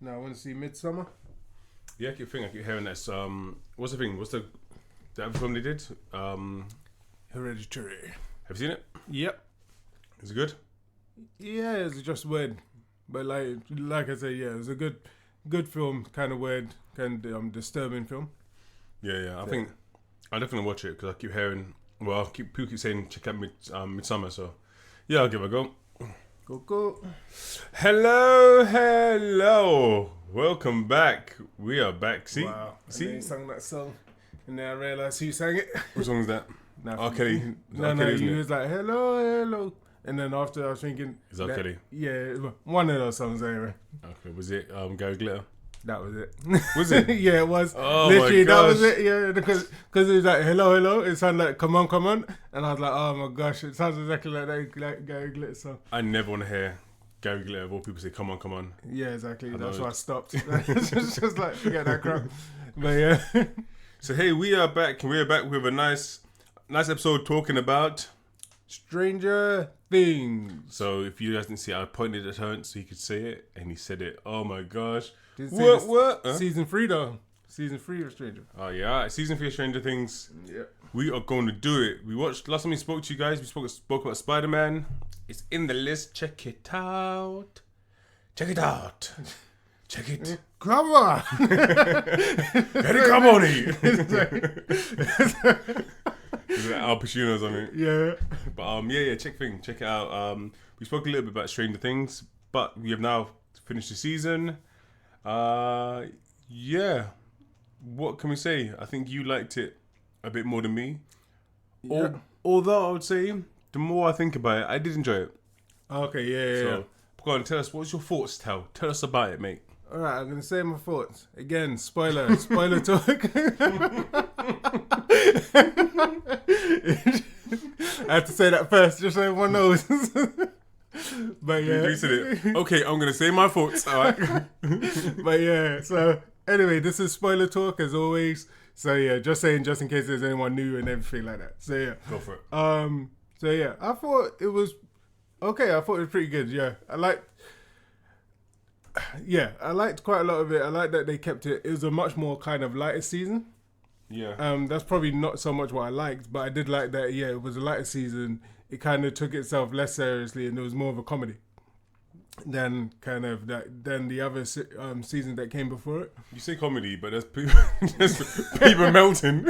No, I want to see Midsummer. Yeah, I keep hearing that's what's the thing? What's the other film they did? Hereditary. Have you seen it? Yep. Is it good? Yeah, it's just weird, but like I say, yeah, it's a good film. Kind of weird, kind of disturbing film. Yeah. I think I'll definitely watch it because I keep hearing. Well, people keep saying check out Midsummer. So yeah, I'll give it a go. Go. Hello. Welcome back. We are back. See, Wow. see. And then he sang that song, and then I realised who sang it. What song is that? Nah, R. Kelly. No, Isn't he it? was like hello, and then after I was thinking, It's R. Kelly. Yeah, it was one of those songs anyway. Okay, was it Gary Glitter? That was it. Was it? Yeah, it was. Oh Literally, my gosh. that was it. Yeah, because it was like hello. It sounded like come on, and I was like, oh my gosh, it sounds exactly like that like Gary Glitter song. I never want to hear Gary Glitter of all people say come on. Yeah, exactly. That's know. why I stopped. It's just like forget that crap. But yeah, So hey, we are back, and we are back with a nice episode talking about. Stranger Things. So if you guys didn't see, I pointed at Terrence so he could say it, and he said it. Oh my gosh! Didn't see this What? Huh? Season 3 though. Season 3 of Stranger. Oh yeah, alright. Season 3 of Stranger Things. Yeah. We are going to do it. We watched last time we spoke to you guys. We spoke about Spider-Man. It's in the list. Check it out. Check it. Come on. Get it, come on, Is it Al Pacino or something? Yeah. But check it out. We spoke a little bit about Stranger Things, but we have now finished the season. Yeah. What can we say? I think you liked it a bit more than me. Yeah. Although I would say, the more I think about it, I did enjoy it. Okay, yeah. So, go on, tell us, what's your thoughts, Tell us about it, mate. Alright, I'm gonna say my thoughts. Again, spoiler talk. I have to say that first, just so everyone knows. But yeah. You said it. Okay, I'm gonna say my thoughts, alright? But yeah, so anyway, this is spoiler talk as always. So yeah, just saying, just in case there's anyone new and everything like that. So yeah. Go for it. So yeah, I thought it was okay. I thought it was pretty good. Yeah, I liked quite a lot of it. I liked that they kept it. It was a much more kind of lighter season. Yeah. That's probably not so much what I liked, but I did like that. Yeah, it was a lighter season. It kind of took itself less seriously, and it was more of a comedy than the other season that came before it. You say comedy, but there's people, melting.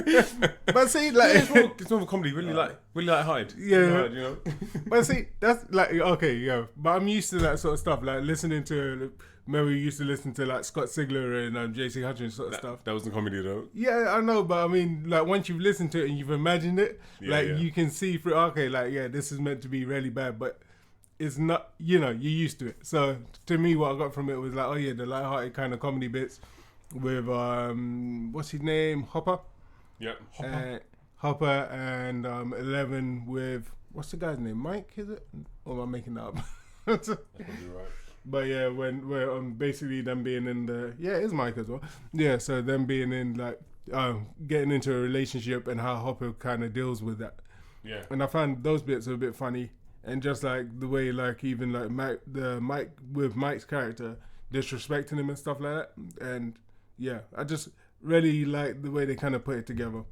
But see, like it's more of a comedy, really light-hearted. Yeah. Light-hearted, you know. But see, that's like okay, yeah. But I'm used to that sort of stuff, like listening to. Remember, we used to listen to like Scott Sigler and J.C. Hutchins sort of stuff. That wasn't comedy though. Yeah, I know, but I mean, like once you've listened to it and you've imagined it, you can see through. Okay, like this is meant to be really bad, but it's not. You know, you're used to it. So to me, what I got from it was like, oh yeah, the lighthearted kind of comedy bits with what's his name, Hopper. Yeah, Hopper and 11 with what's the guy's name, Mike? Is it? Or am I making that up? That's probably right. But yeah, when we're basically them being in it is Mike as well. Yeah, so them being in like getting into a relationship and how Hopper kind of deals with that. Yeah, and I found those bits a bit funny, and just like the way like even like Mike with Mike's character disrespecting him and stuff like that. And yeah, I just really like the way they kind of put it together.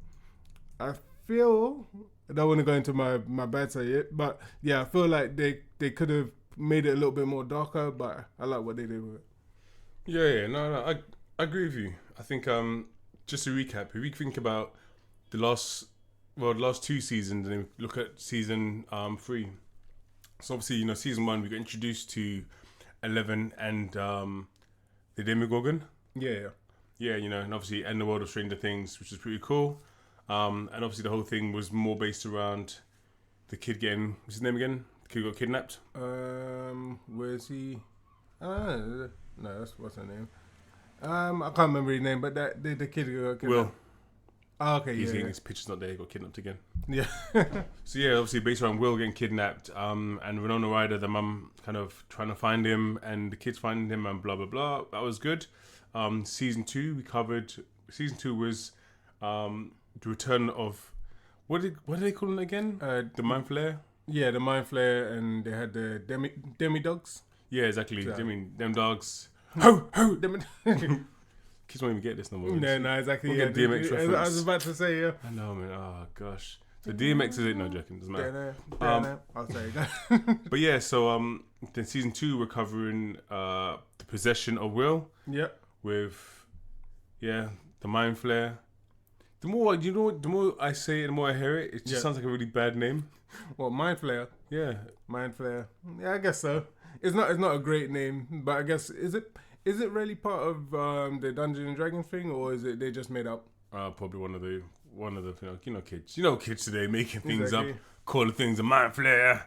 I feel I don't want to go into my bad side yet, but yeah, I feel like they could have made it a little bit more darker, but I like what they did with it. Yeah, no, I agree with you. I think just to recap, if we think about the last 2 seasons and then look at season 3. So obviously, season 1 we got introduced to 11 and the Demogorgon. Yeah, and obviously and the world of Stranger Things, which is pretty cool. And obviously the whole thing was more based around the kid getting, what's his name again? The kid got kidnapped. Where's he? No, that's what's her name. I can't remember his name, but that the kid got kidnapped. Will. Oh, okay, He's getting his picture's not there. He got kidnapped again. Yeah. So yeah, obviously based around Will getting kidnapped, and Winona Ryder, the mum, kind of trying to find him, and the kids finding him, and blah blah blah. That was good. Season 2 we covered. Season 2 was the return of what did they call it again? The Mind Flayer. Yeah, the Mind Flayer, and they had the demi dogs. Yeah, exactly. So. I mean, them dogs. Ho. Kids won't even get this no more. No, exactly. We'll Yeah, get DMX reference. I was about to say, yeah. I know, man. Oh gosh. So DMX is it? No joking. Doesn't matter. I'll say that. But yeah, so then season 2 we're covering the possession of Will. Yep. With the Mind Flayer. The more the more I say it, the more I hear it. It just sounds like a really bad name. What, Mind Flayer? Yeah. Mind Flayer. Yeah, I guess so. It's not a great name, but I guess is it really part of the Dungeons and Dragons thing, or is it they just made up? Probably one of the kids. Kids today making things Exactly. up, calling things a Mind Flayer,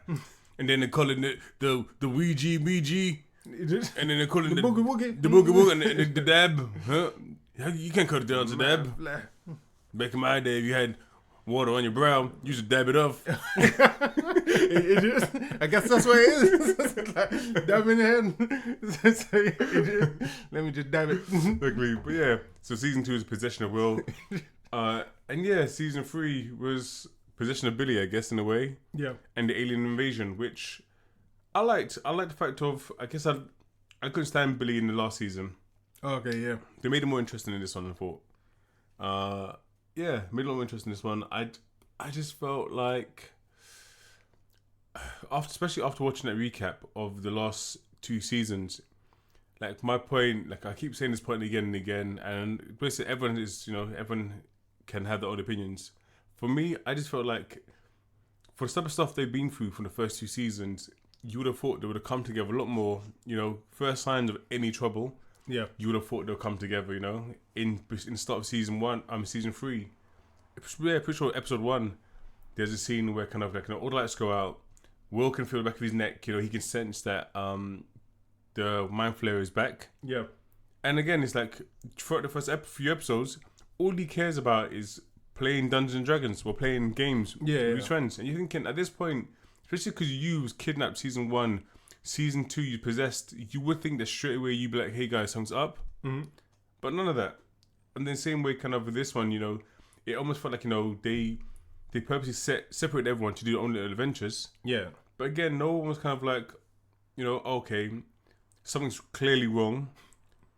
and then they're calling it the Ouija BG, and then they're calling The boogie woogie. the boogie woogie and the dab. Huh? You can't cut it down to dab. Flayer. Back in my day, if you had water on your brow, you used to dab it off. I guess that's what it is. Like, dab in the head. Let me just dab it. Exactly. But yeah, so season 2 is Possession of Will. And yeah, season 3 was Possession of Billy, I guess, in a way. Yeah. And the alien invasion, which I liked. I liked the fact of, I guess I couldn't stand Billy in the last season. Okay, yeah. They made it more interesting in this one, I thought. Made it a lot more interesting in this one. I just felt like, especially after watching that recap of the last 2 seasons, like my point, like I keep saying this point again and again, and basically everyone can have their own opinions. For me, I just felt like for the type of stuff they've been through from the first 2 seasons, you would have thought they would have come together a lot more. First signs of any trouble. Yeah. You would have thought they'll come together. In the start of season 3. Yeah, pretty sure episode 1. There's a scene where kind of like all the lights go out. Will can feel the back of his neck. He can sense that the Mind Flayer is back. Yeah. And again, it's like throughout the first few episodes, all he cares about is playing Dungeons and Dragons or playing games with his friends. And you're thinking at this point, especially because you was kidnapped season 1, season 2 you possessed, you would think that straight away you'd be like, hey guys, something's up. Mm-hmm. But none of that. And then same way kind of with this one, it almost felt like, they purposely separate everyone to do their own little adventures. Yeah. But again, no one was kind of like, okay, something's clearly wrong.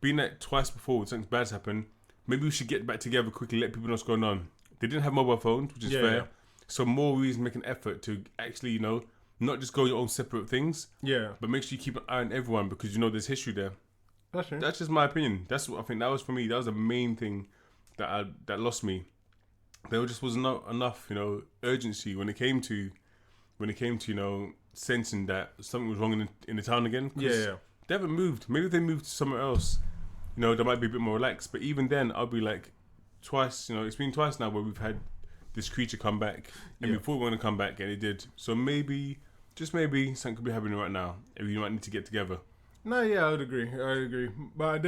Been that twice before, something bad's happened. Maybe we should get back together quickly, let people know what's going on. They didn't have mobile phones, which is fair. Yeah. So more reason to make an effort to actually, not just go your own separate things. Yeah. But make sure you keep an eye on everyone because there's history there. That's true. That's just my opinion. That's what I think that was for me. That was the main thing that lost me. There just was not enough, urgency when it came to, sensing that something was wrong in the town again. Yeah. They haven't moved. Maybe if they moved somewhere else, they might be a bit more relaxed. But even then, I'll be like, twice, it's been twice now where we've had this creature come back, and we thought we were going to come back, and it did. So maybe, just maybe, something could be happening right now, and we might need to get together. No, yeah, I would agree. But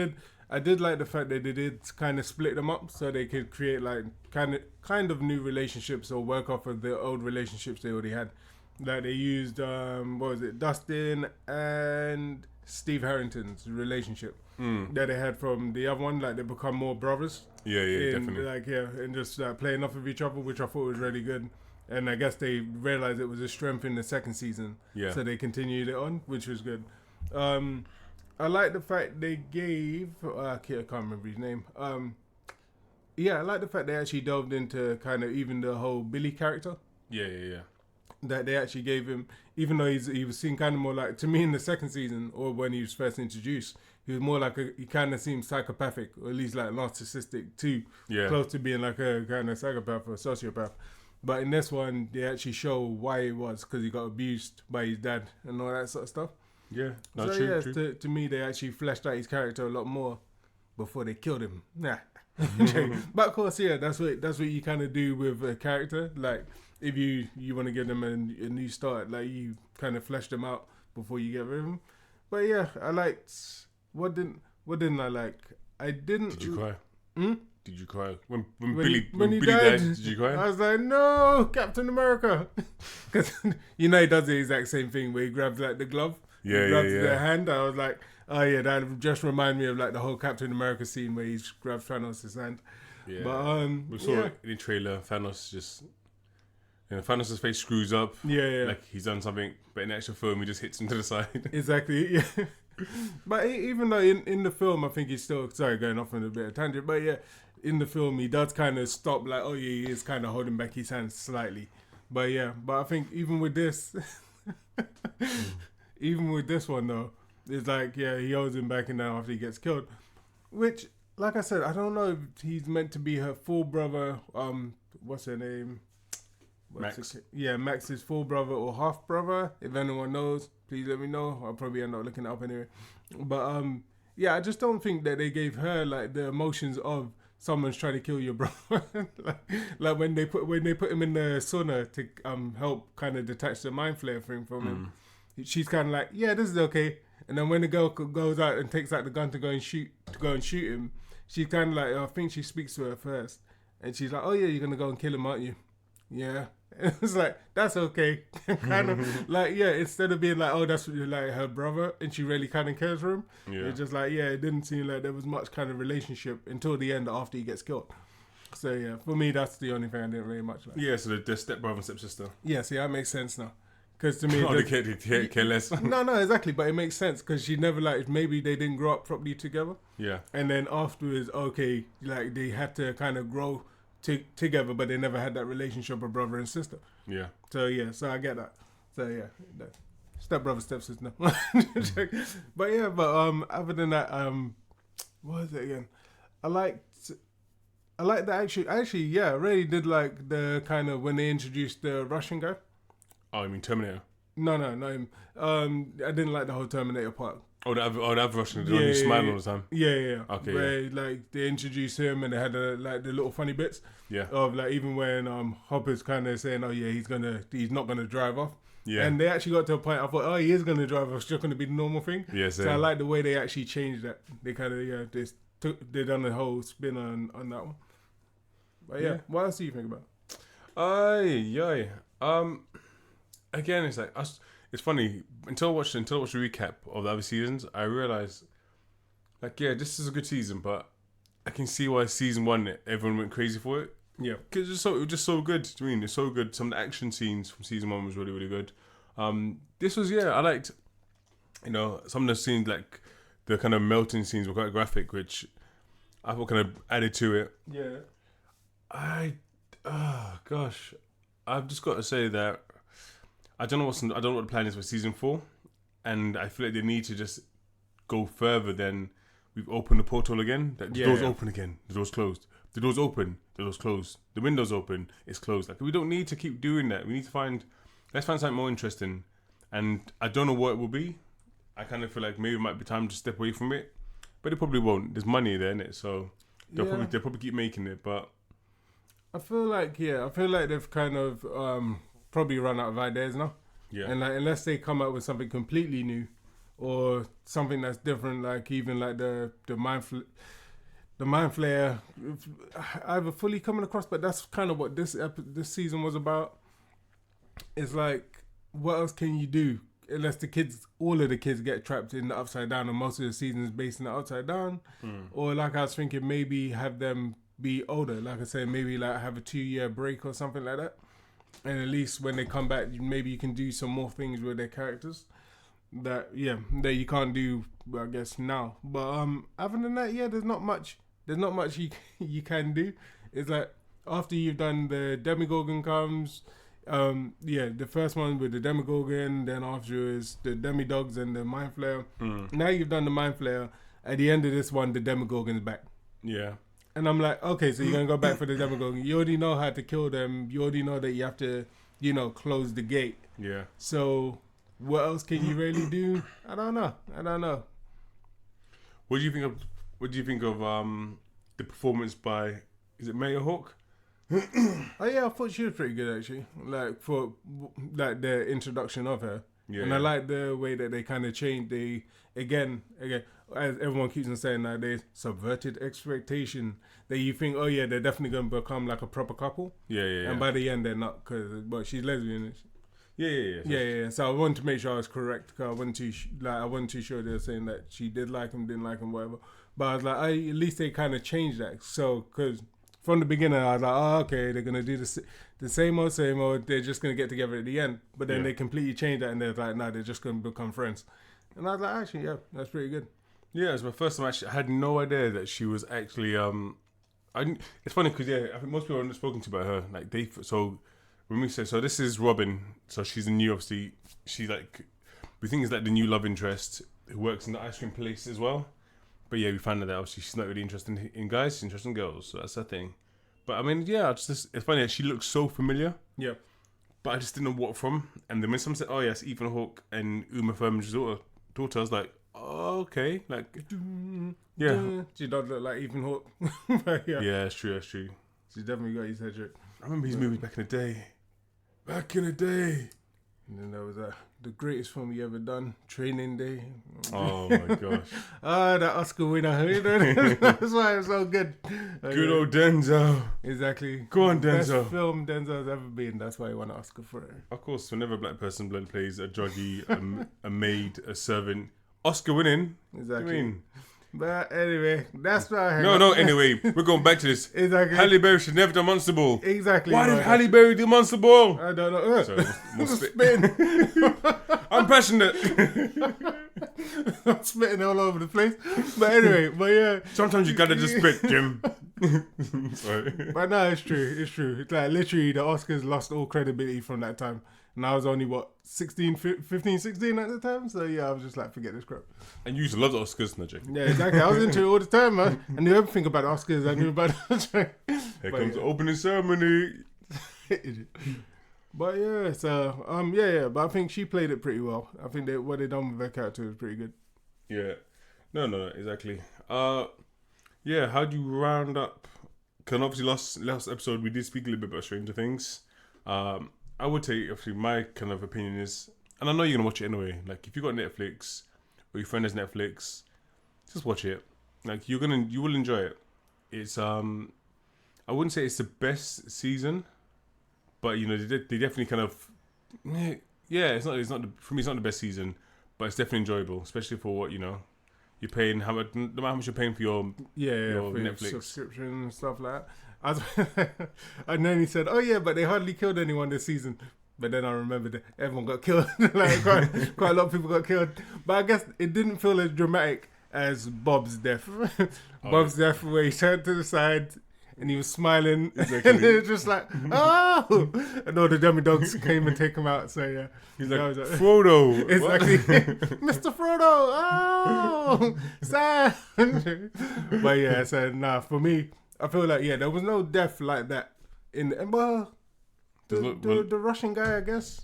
I did like the fact that they did kind of split them up so they could create like kind of new relationships or work off of the old relationships they already had. Like they used Dustin and Steve Harrington's relationship that they had from the other one. Like they become more brothers. Yeah, definitely. And just playing off of each other, which I thought was really good. And I guess they realized it was a strength in the second season. Yeah. So they continued it on, which was good. I like the fact they gave I can't remember his name. I like the fact they actually delved into kind of even the whole Billy character. Yeah. That they actually gave him, even though he was seen kind of more like, to me in the second season or when he was first introduced, he was more like he kind of seemed psychopathic or at least like narcissistic too, close to being like a kind of psychopath or sociopath. But in this one, they actually show why it was because he got abused by his dad and all that sort of stuff. Yeah, true. To me, they actually fleshed out his character a lot more before they killed him. Nah. But of course, that's what you kind of do with a character. Like if you want to give them a new start, like you kind of flesh them out before you get rid of them. But yeah, I liked what didn't I like? I didn't. Did you cry? Did you cry when he Billy died? Did you cry? I was like, no, Captain America, because he does the exact same thing where he grabs like the glove. Grabs their hand. I was like, oh yeah, that just reminded me of like the whole Captain America scene where he grabs Thanos' hand. Yeah. But we saw it in the trailer. Thanos just, Thanos' face screws up. Yeah. Like he's done something, but in the actual film, he just hits him to the side. Exactly. Yeah. But even though in the film, I think he's still sorry going off on a bit of tangent, but yeah, in the film he does kind of stop like, oh yeah, he is kind of holding back his hands slightly. But yeah, but I think even with this, even with this one though, it's like yeah, he holds him back and then after he gets killed, which like I said, I don't know if he's meant to be her full brother. What's her name? Max. Yeah, Max's full brother or half brother. If anyone knows, please let me know. I'll probably end up looking it up anyway. But yeah, I just don't think that they gave her like the emotions of someone's trying to kill your brother. like when they put him in the sauna to help kind of detach the mind flare thing from him. She's kind of like, yeah, this is okay. And then when the girl goes out and takes out the gun to go and shoot him, she's kind of like, I think she speaks to her first, and she's like, oh yeah, you're gonna go and kill him, aren't you? Yeah. It's like, that's okay. Kind of like, yeah, instead of being like, oh, that's like her brother and she really kind of cares for him, it's just like, yeah, it didn't seem like there was much kind of relationship until the end after he gets killed. So yeah, for me, that's the only thing I didn't really much like. Yeah, so the stepbrother and stepsister. Yeah, see, that makes sense now. Because to me, they care less. no, exactly, but it makes sense because she never like maybe they didn't grow up properly together. Yeah, and then afterwards, okay, like they had to kind of grow together, but they never had that relationship of brother and sister. Yeah. So yeah, so I get that. So yeah, step brother, step sister. But yeah, but other than that, what was it again? I like the actually yeah, I really did like the kind of when they introduced the Russian guy. Oh, you mean Terminator? No, not him. I didn't like the whole Terminator part. Oh, the other Russian, the one who's smiling all the time. Yeah. Okay. Where like they introduced him and they had like the little funny bits. Yeah. Of like even when Hopper's kind of saying, oh yeah, he's not gonna drive off. Yeah. And they actually got to a point I thought, oh, he is gonna drive off. It's just gonna be the normal thing. Yes. So I like the way they actually changed that. They kind of they done the whole spin on that one. But yeah, what else do you think about? Again, it's like us. It's funny until I watched the recap of the other seasons, I realized, like, yeah, this is a good season, but I can see why season 1 everyone went crazy for it. Yeah, because it was just so good. I mean, it's so good. Some of the action scenes from season 1 was really, really good. This was I liked, some of the scenes like the kind of melting scenes were quite graphic, which I thought kind of added to it. Yeah. I've just got to say that. I don't know what the plan is for season 4, and I feel like they need to just go further than we've opened the portal again. The door's open again, the door's closed. The door's open, the door's closed. The window's open, it's closed. Like we don't need to keep doing that. We need to let's find something more interesting. And I don't know what it will be. I kind of feel like maybe it might be time to step away from it, but it probably won't. There's money there in it, so they'll probably keep making it. But I feel like they've kind of probably run out of ideas now. Yeah. And like unless they come up with something completely new or something that's different, like even like the mind flare either fully coming across, but that's kind of what this season was about. It's like, what else can you do unless all of the kids get trapped in the Upside Down, and most of the season is based in the Upside Down. Or like I was thinking, maybe have them be older. Like I said, maybe like have a 2-year break or something like that. And at least when they come back, maybe you can do some more things with their characters that you can't do, I guess, now. But other than that, there's not much you can do. It's like after you've done the Demogorgon comes, the first one with the Demogorgon, then after is the Demidogs and the Mind Flayer. Now you've done the Mind Flayer. At the end of this one, the Demogorgon's back. Yeah. And I'm like, okay, so you're going to go back for the Demogorgon. You already know how to kill them. You already know that you have to, close the gate. Yeah. So what else can you really do? I don't know. What do you think of the performance by, is it Maya Hawke? Oh yeah, I thought she was pretty good actually. Like for like the introduction of her. Yeah, and I like the way that they kind of changed. They again, as everyone keeps on saying nowadays, subverted expectation. That you think, oh yeah, they're definitely going to become like a proper couple. Yeah. And by the end, they're not, but she's lesbian. Yeah. So I wanted to make sure I was correct. Cause I wasn't too sure they were saying that she did like him, didn't like him, whatever. But I was like, at least they kind of changed that. So because from the beginning, I was like, oh okay, they're gonna do the same old. They're just gonna get together at the end. But then they completely changed that, and they're like, no, they're just gonna become friends. And I was like, actually, yeah, that's pretty good. Yeah, it was my first time. Actually, I had no idea that she was actually. It's funny because I think most people haven't spoken to about her. Like so when we say so, this is Robin. So she's a new, obviously. She's like, we think is like the new love interest who works in the ice cream place as well. But yeah, we found out that obviously she's not really interested in guys, she's interested in girls. So that's her thing. But I mean, yeah, it's funny that she looks so familiar. Yeah. But I just didn't know what from. And then when someone said, "Oh yes, Ethan Hawke and Uma Thurman's daughter," I was like, "Oh, okay." Like, yeah, she does look like Ethan Hawke. Yeah, that's true. she's definitely got his head trick. I remember his movies back in the day. And then there was the greatest film he ever done, Training Day. Oh my gosh! The Oscar winner. That's why it's so good. Good old Denzel. Exactly. Go on, Denzel. Best film Denzel's ever been. That's why he won an Oscar for it. Of course, whenever a black person plays a druggie, a maid, a servant, Oscar winning. Exactly. What do you mean? But anyway, that's why I No, anyway, we're going back to this. Exactly. Halle Berry should never done Monster Ball. Exactly. Why did Halle Berry do Monster Ball? I don't know. Sorry, more Spin. I'm passionate. I'm spitting all over the place. But anyway, yeah. Sometimes you gotta just spit, Jim. Sorry. But no, it's true. It's like literally the Oscars lost all credibility from that time. And I was only, 15, 16 at the time? So yeah, I was just like, forget this crap. And you used to love the Oscars, Najee. Yeah, exactly. I was into it all the time, man. I knew everything about the Oscars. I knew about Here comes the opening ceremony. But yeah, so, yeah. But I think she played it pretty well. I think what they done with her character was pretty good. Yeah. No, exactly. Yeah, how do you round up? Because obviously last episode we did speak a little bit about Stranger Things. I would say, obviously, my kind of opinion is, and I know you're gonna watch it anyway. Like, if you got Netflix or your friend has Netflix, just watch it. Like, you will enjoy it. It's I wouldn't say it's the best season, but you know they definitely kind of, yeah. It's not for me. It's not the best season, but it's definitely enjoyable, especially for what you're paying. No matter how much you're paying for your for Netflix subscription and stuff like that. And then he said, "Oh yeah, but they hardly killed anyone this season." But then I remembered that everyone got killed. Like quite a lot of people got killed. But I guess it didn't feel as dramatic as Bob's death. Bob's death, where he turned to the side and he was smiling, exactly. And it was just like, oh! And all the dummy dogs came and take him out. So yeah, he's like, Frodo, exactly, Mr. Frodo. Oh, sad. But yeah, so nah, for me, I feel like there was no death like that in the Russian guy, I guess.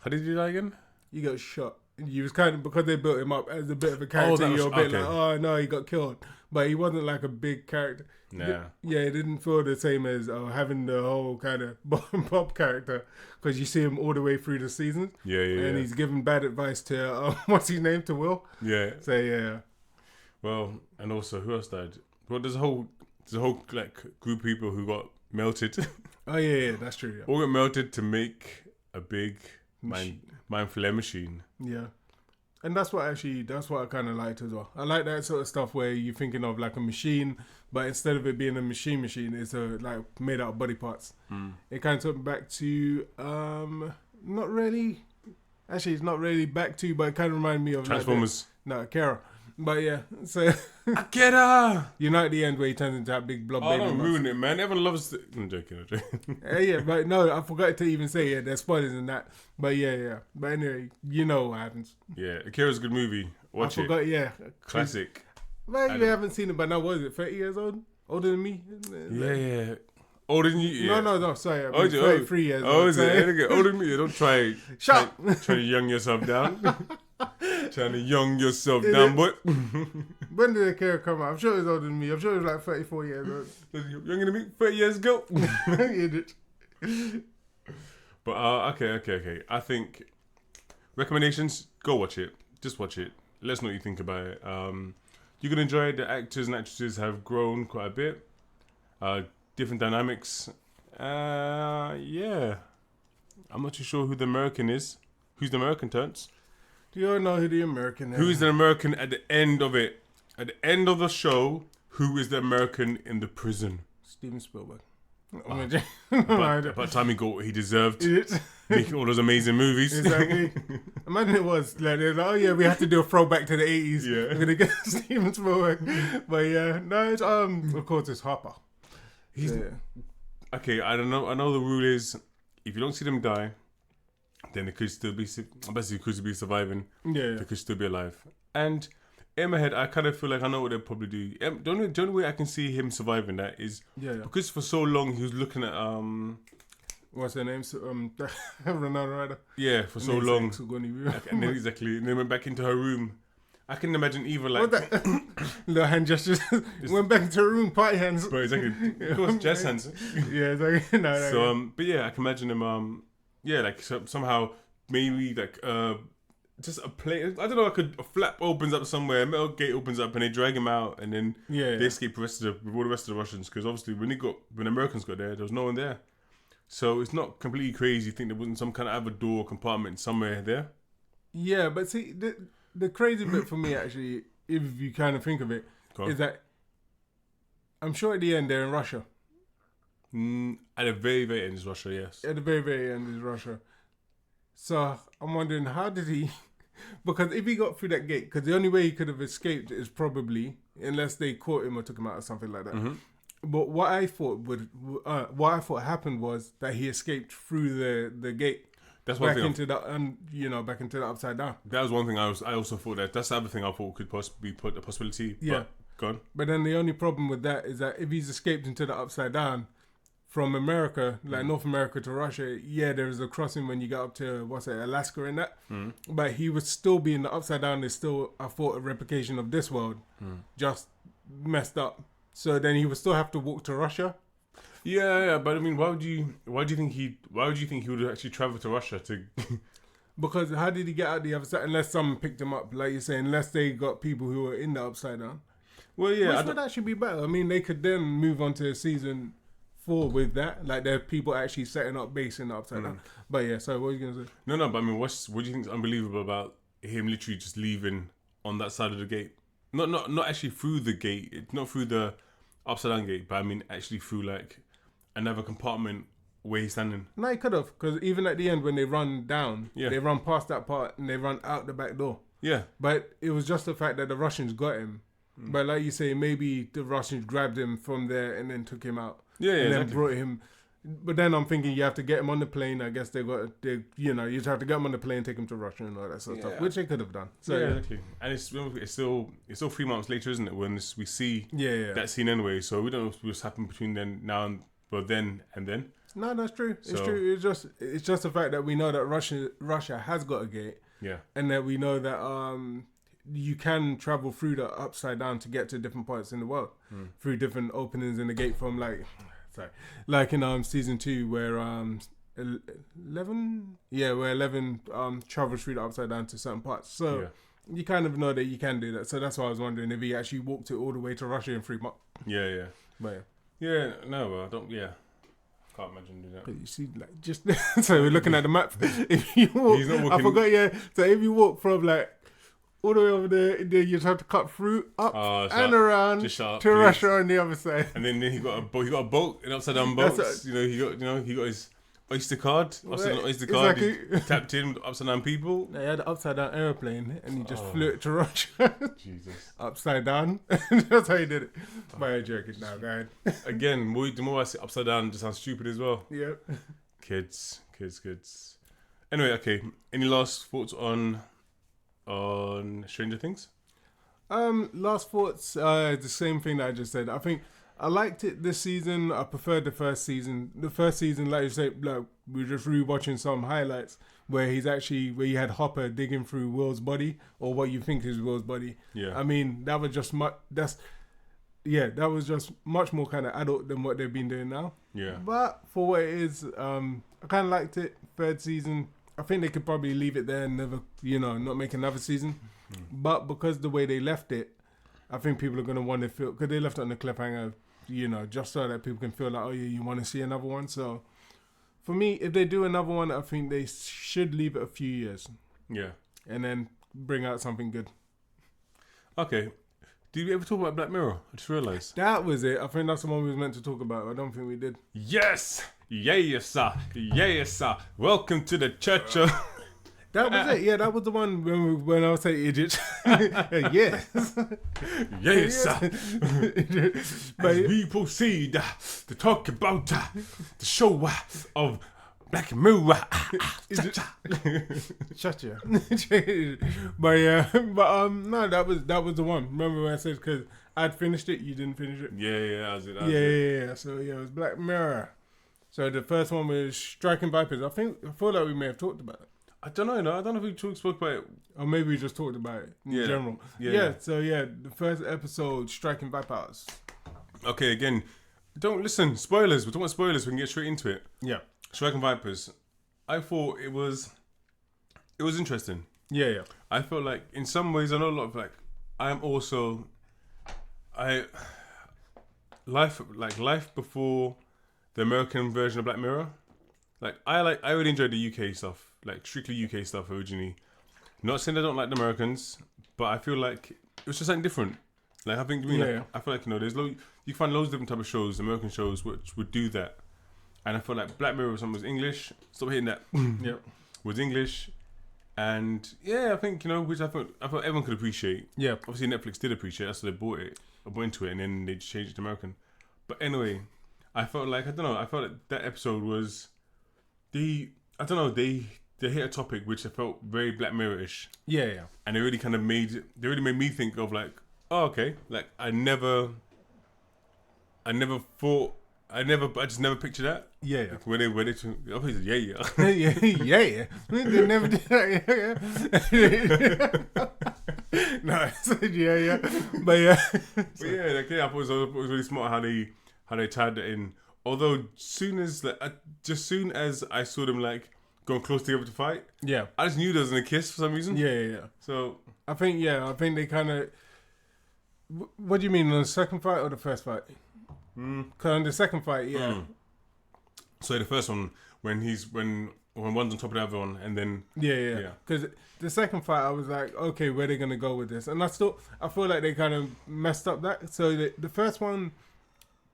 How did you die again? He got shot. He was kind of, because they built him up as a bit of a character. You're a bit like, oh no, he got killed, but he wasn't like a big character. Nah. Yeah, it didn't feel the same as having the whole kind of Bob character, because you see him all the way through the season. Yeah. And he's giving bad advice to what's his name, to Will. Yeah. So yeah. Well, and also who else died? Well, there's a whole like group of people who got melted. Oh yeah, that's true. Yeah. All got melted to make a big mind flare machine. Yeah. And that's what I kind of liked as well. I like that sort of stuff where you're thinking of like a machine, but instead of it being a machine, it's like made out of body parts. It kind of took me back to not really. Actually, it's not really back to, but it kind of reminded me of Transformers. Akira. But yeah, so Akira. You know, at the end where he turns into that big blob baby. Don't ruin it, man. Everyone loves. I'm joking. Yeah, but no, I forgot to even say there's spoilers in that. But yeah. But anyway, you know what happens. Yeah, Akira's a good movie. Watch it. I forgot. Yeah, classic. Well, you haven't seen it, but now what is it? 30 years old? Older than me? Yeah. Older than you? Yeah. No. Sorry, I'm 33 years old. Oh, is it? Older than me? Don't try. Shut up. Try to young yourself down. Trying to young yourself down, boy. When did Akira come out? I'm sure it was older than me. I'm sure it was like 34 years old. Younger than me? 30 years ago? You did. But, okay. I think recommendations, go watch it. Just watch it. Let us know what you think about it. You're going to enjoy it. The actors and actresses have grown quite a bit. Different dynamics. Yeah. I'm not too sure who the American is. Who's the American, Terrence? Do you all know who the American is? Who is the American at the end of it? At the end of the show, who is the American in the prison? Steven Spielberg. About the time he got what he deserved, making all those amazing movies. Exactly. Imagine it was like, they're like, oh yeah, we have to do a throwback to the 80s. Yeah. We're gonna get Steven Spielberg. But yeah, no, it's of course it's Harper. He's okay. I don't know. I know the rule is if you don't see them die, then they could still be. Basically, could be surviving. Yeah. They could still be alive. And in my head, I kind of feel like I know what they'll probably do. The only way I can see him surviving that is because for so long he was looking at what's her name? Renata Ryder. Yeah, for so long. And then exactly. And then went back into her room. I can imagine either like little hand gestures. Went back into her room, party hands. But exactly, of course, jazz hands. Yeah, exactly. No, so but yeah, I can imagine him. Like somehow maybe like just a plane. I don't know. A flap opens up somewhere, a metal gate opens up, and they drag him out, and then they escape with all the rest of the Russians. Because obviously, when Americans got there was no one there. So it's not completely crazy. You think there wasn't some kind of other door compartment somewhere there? Yeah, but see, the crazy bit for me actually, if you kind of think of it, is that I'm sure at the end they're in Russia. At the very, very end is Russia, yes. At the very, very end is Russia. So I'm wondering, how did he... Because if he got through that gate, because the only way he could have escaped is probably, unless they caught him or took him out or something like that. Mm-hmm. But what I thought happened was that he escaped through the gate. That's one back thing. Back into the upside down. That was one thing I also thought that's the other thing I thought could possibly put a possibility. Yeah. But, go on. But then the only problem with that is that if he's escaped into the upside down from America, like North America to Russia, there is a crossing when you get up to Alaska and that. But he would still be in the upside down. Is still, I thought, a replication of this world, just messed up. So then he would still have to walk to Russia. Yeah, but I mean, why would you think he would actually travel to Russia to? Because how did he get out the other side? Unless someone picked him up, like you're saying, unless they got people who were in the upside down. Well, yeah, which would actually be better. I mean, they could then move on to season 4 with that. Like there are people actually setting up base in the upside down. But yeah, so what are you gonna say? No, but I mean, what do you think is unbelievable about him literally just leaving on that side of the gate? Not actually through the gate. It's not through the upside down gate, but I mean actually through like another compartment where he's standing. No, he could have, because even at the end when they run down, Yeah. they run past that part and they run out the back door. Yeah. But it was just the fact that the Russians got him. But like you say, maybe the Russians grabbed him from there and then took him out. Yeah, and then exactly. brought him. But then I'm thinking you have to get him on the plane. I guess you just have to get him on the plane, take him to Russia and all that sort of stuff, which they could have done. So yeah, exactly. And it's still 3 months later, isn't it? When we see that scene anyway. So we don't know what's happened between then and then. No, that's true. It's true. It's just the fact that we know that Russia has got a gate. Yeah. And that we know that you can travel through the upside down to get to different parts in the world through different openings in the gate from like in season 2 where 11 travels through the upside down to certain parts. So you kind of know that you can do that. So that's why I was wondering if he actually walked it all the way to Russia in 3 months. Yeah. But I don't. Yeah. Can't imagine doing that. But you see, like, just so we're looking at the map. If you walk, He's not walking. I forgot. So if you walk from like all the way over there, then you have to cut through up and around to Russia on the other side. And then he got a boat, an upside down boat. He got his Oyster card. Oyster card. He tapped in with upside down people. He had an upside down airplane and he just flew it to Russia. Jesus. Upside down. That's how he did it. But I'm joking now, go ahead. Again, the more I say upside down, it just sounds stupid as well. Yeah. Kids. Anyway, okay. Any last thoughts on Stranger Things? Last thoughts, the same thing that I just said. I think I liked it this season. I preferred the first season. The first season, like you say, like we were just rewatching some highlights where where you had Hopper digging through Will's body, or what you think is Will's body. Yeah. I mean, that was just that was just much more kind of adult than what they've been doing now. Yeah. But for what it is, I kind of liked it. Third season, I think they could probably leave it there and never, not make another season. But because the way they left it, I think people are going to want to feel, because they left it on the cliffhanger, just so that people can feel like, oh yeah, you want to see another one. So for me, if they do another one, I think they should leave it a few years. Yeah. And then bring out something good. Okay. Did we ever talk about Black Mirror? I just realised. That was it. I think that's the one we was meant to talk about. I don't think we did. Yes! Yeah, sir. Yeah, sir. Welcome to the church of... That was it. Yeah, that was the one when I was saying idiots. Yes. Yes, sir. As we proceed to talk about the show of Black Mirror. Shut you. But yeah, no, that was the one. Remember when I said because I'd finished it, you didn't finish it. Yeah, that was it. Yeah. So yeah, it was Black Mirror. So the first one was Striking Vipers. I feel like we may have talked about it. I don't know. I don't know if we spoke about it. Or maybe we just talked about it in general. Yeah. So yeah, the first episode, Striking Vipers. Okay, again, don't listen. Spoilers. We're talking about spoilers. We can get straight into it. Yeah. Striking Vipers. I thought it was interesting. Yeah. I felt like in some ways I know a lot of like life before the American version of Black Mirror. I really enjoyed the UK stuff. Like strictly UK stuff originally. Not saying I don't like the Americans, but I feel like it was just something different. Like I think, I feel like there's you can find loads of different type of shows, American shows, which would do that. And I felt like Black Mirror was English. Stop hitting that. Yep. Was English, and I think which I thought everyone could appreciate. Yeah. Obviously Netflix did appreciate. That's why they bought into it, and then they just changed it to American. But anyway, I felt like that episode was they hit a topic which I felt very Black Mirror-ish. Yeah. And it really kind of made me think of like, oh, okay. Like I just never pictured that. Yeah. Like, when they obviously yeah. yeah. They never did that. No, I said yeah. But yeah. But yeah, I thought it was really smart how they tied that in. Although soon as I saw them like going close together to fight, yeah, I just knew there was a kiss for some reason. Yeah. So I think they kind of. What do you mean on the second fight or the first fight? Because on the second fight, yeah. So the first one when one's on top of the other one, and then yeah. Because the second fight, I was like, okay, where are they gonna go with this? And I feel like they kind of messed up that. So the first one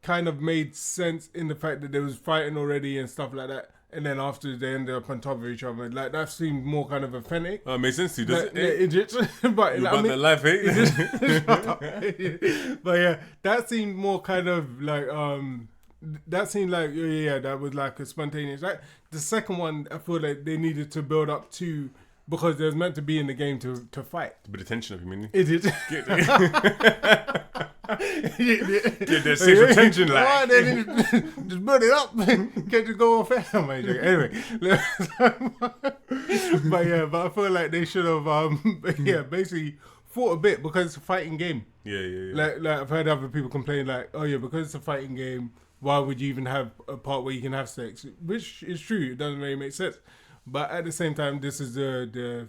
kind of made sense in the fact that they was fighting already and stuff like that. And then after they ended up on top of each other, like that seemed more kind of authentic. Oh, it makes sense to you, doesn't it? But like, the life, but yeah, that seemed more kind of like that seemed like that was like a spontaneous. Like the second one, I feel like they needed to build up to because they was meant to be in the game to fight. A bit of tension up, you mean? It did. Get that sexual tension, like. Just build it up. Can't just go off air. Anyway. But I feel like they should have, basically fought a bit because it's a fighting game. Yeah. Like I've heard other people complain like, oh yeah, because it's a fighting game, why would you even have a part where you can have sex? Which is true. It doesn't really make sense. But at the same time, this is the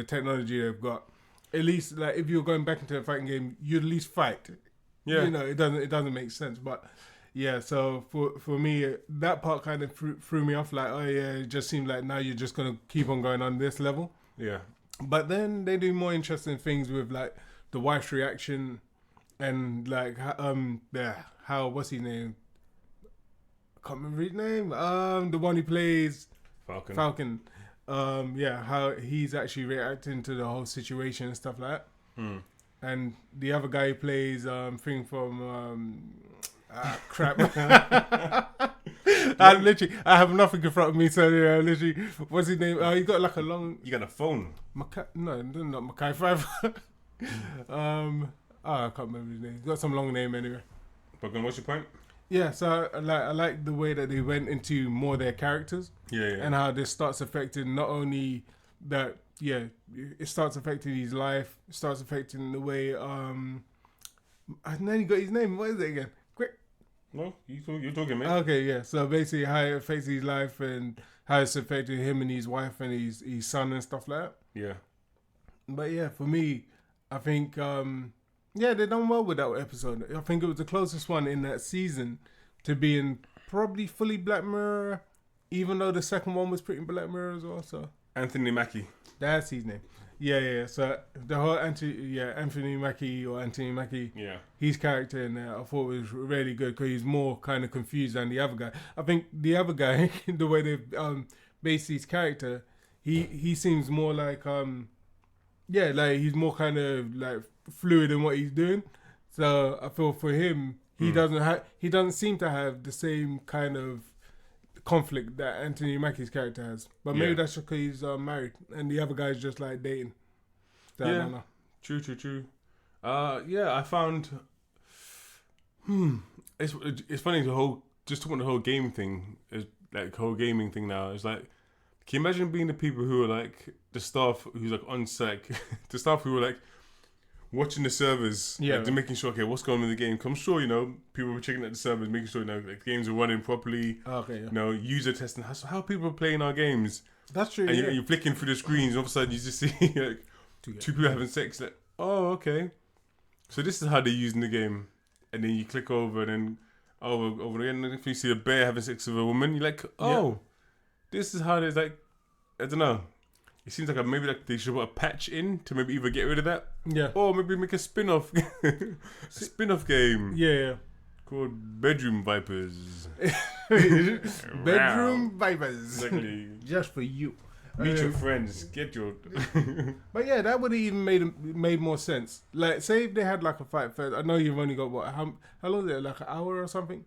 technology they've got. At least, like, if you're going back into a fighting game, you'd at least fight. Yeah. It doesn't make sense. But yeah, so for me, that part kind of threw me off. Like, oh yeah, it just seemed like now you're just gonna keep on going on this level. Yeah. But then they do more interesting things with like the wife's reaction and like how what's his name? I can't remember his name. The one who plays Falcon. How he's actually reacting to the whole situation and stuff like that. And the other guy who plays thing from crap. I have nothing in front of me, so literally, what's his name? He got like a long. You got a phone? No, not Mackay 5. I can't remember his name. He's got some long name anyway. But what's your point? Yeah, so I like the way that they went into more of their characters. Yeah. And how this starts affecting not only that, it starts affecting his life, it starts affecting the way, I nearly got his name, what is it again? Quick. No, you're talking, man. Okay, yeah, so basically how it affects his life and how it's affected him and his wife and his son and stuff like that. Yeah. But yeah, for me, I think, they done well with that episode. I think it was the closest one in that season to being probably fully Black Mirror, even though the second one was pretty Black Mirror as well. So Anthony Mackie. That's his name. Yeah. So the whole Anthony Mackie, Yeah. his character in there, I thought was really good because he's more kind of confused than the other guy. I think the other guy, the way they've based his character, he seems more like like he's more kind of like fluid in what he's doing. So I feel for him, he doesn't seem to have the same kind of conflict that Anthony Mackie's character has. But maybe that's just because he's married and the other guy's just like dating. So I don't know. True. I found. It's funny just talking the whole game thing is like whole gaming thing now. It's like, can you imagine being the people who are like the staff who's like on set, the staff who are like watching the servers, like, they're making sure, okay, what's going on in the game? 'Cause I'm sure, people were checking out the servers, making sure, like, the games are running properly. Okay, yeah. User testing, how people are playing our games. That's true. And you're flicking through the screens, and all of a sudden you just see like two people having sex. Like, oh, okay. So this is how they're using the game. And then you click over, and then over again, and if you see a bear having sex with a woman, you're like, oh, this is how there's like, I don't know. It seems like maybe like they should put a patch in to maybe either get rid of that, or maybe make a spin-off, game. Yeah. Called Bedroom Vipers. Bedroom Vipers. Exactly. Just for you. Meet your friends. Get your. But yeah, that would have even made more sense. Like, say if they had like a fight first. I know you've only got how long is it? Like an hour or something.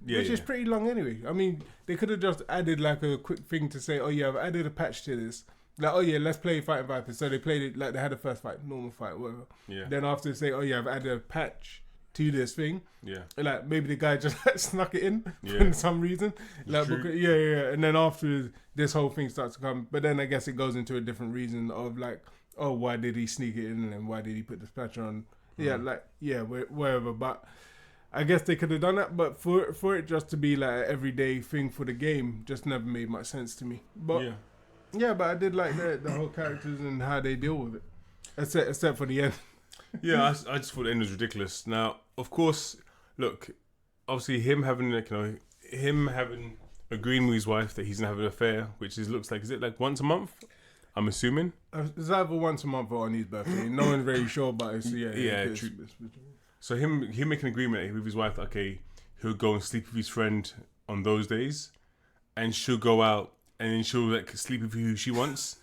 Which is pretty long anyway. I mean, they could have just added like a quick thing to say, oh yeah, I've added a patch to this. Like, oh yeah, let's play Fighting Vipers. So they played it like they had the first fight, normal fight, whatever. Yeah. Then after they say, oh yeah, I've added a patch to this thing. Yeah. Like maybe the guy just like, snuck it in for some reason. Like and then after this whole thing starts to come, but then I guess it goes into a different reason of like, oh, why did he sneak it in and why did he put this patch on? Wherever. But I guess they could have done that, but for it just to be like an everyday thing for the game just never made much sense to me. But but I did like the whole characters and how they deal with it, except for the end. I just thought the end was ridiculous. Now, of course, look, obviously him having agreeing with his wife that he's gonna have an affair, which looks like, is it like once a month? I'm assuming it's either once a month or on his birthday. No one's very sure, but it's true. So him making an agreement with his wife that, okay, he'll go and sleep with his friend on those days, and she'll go out and then she'll like sleep with who she wants.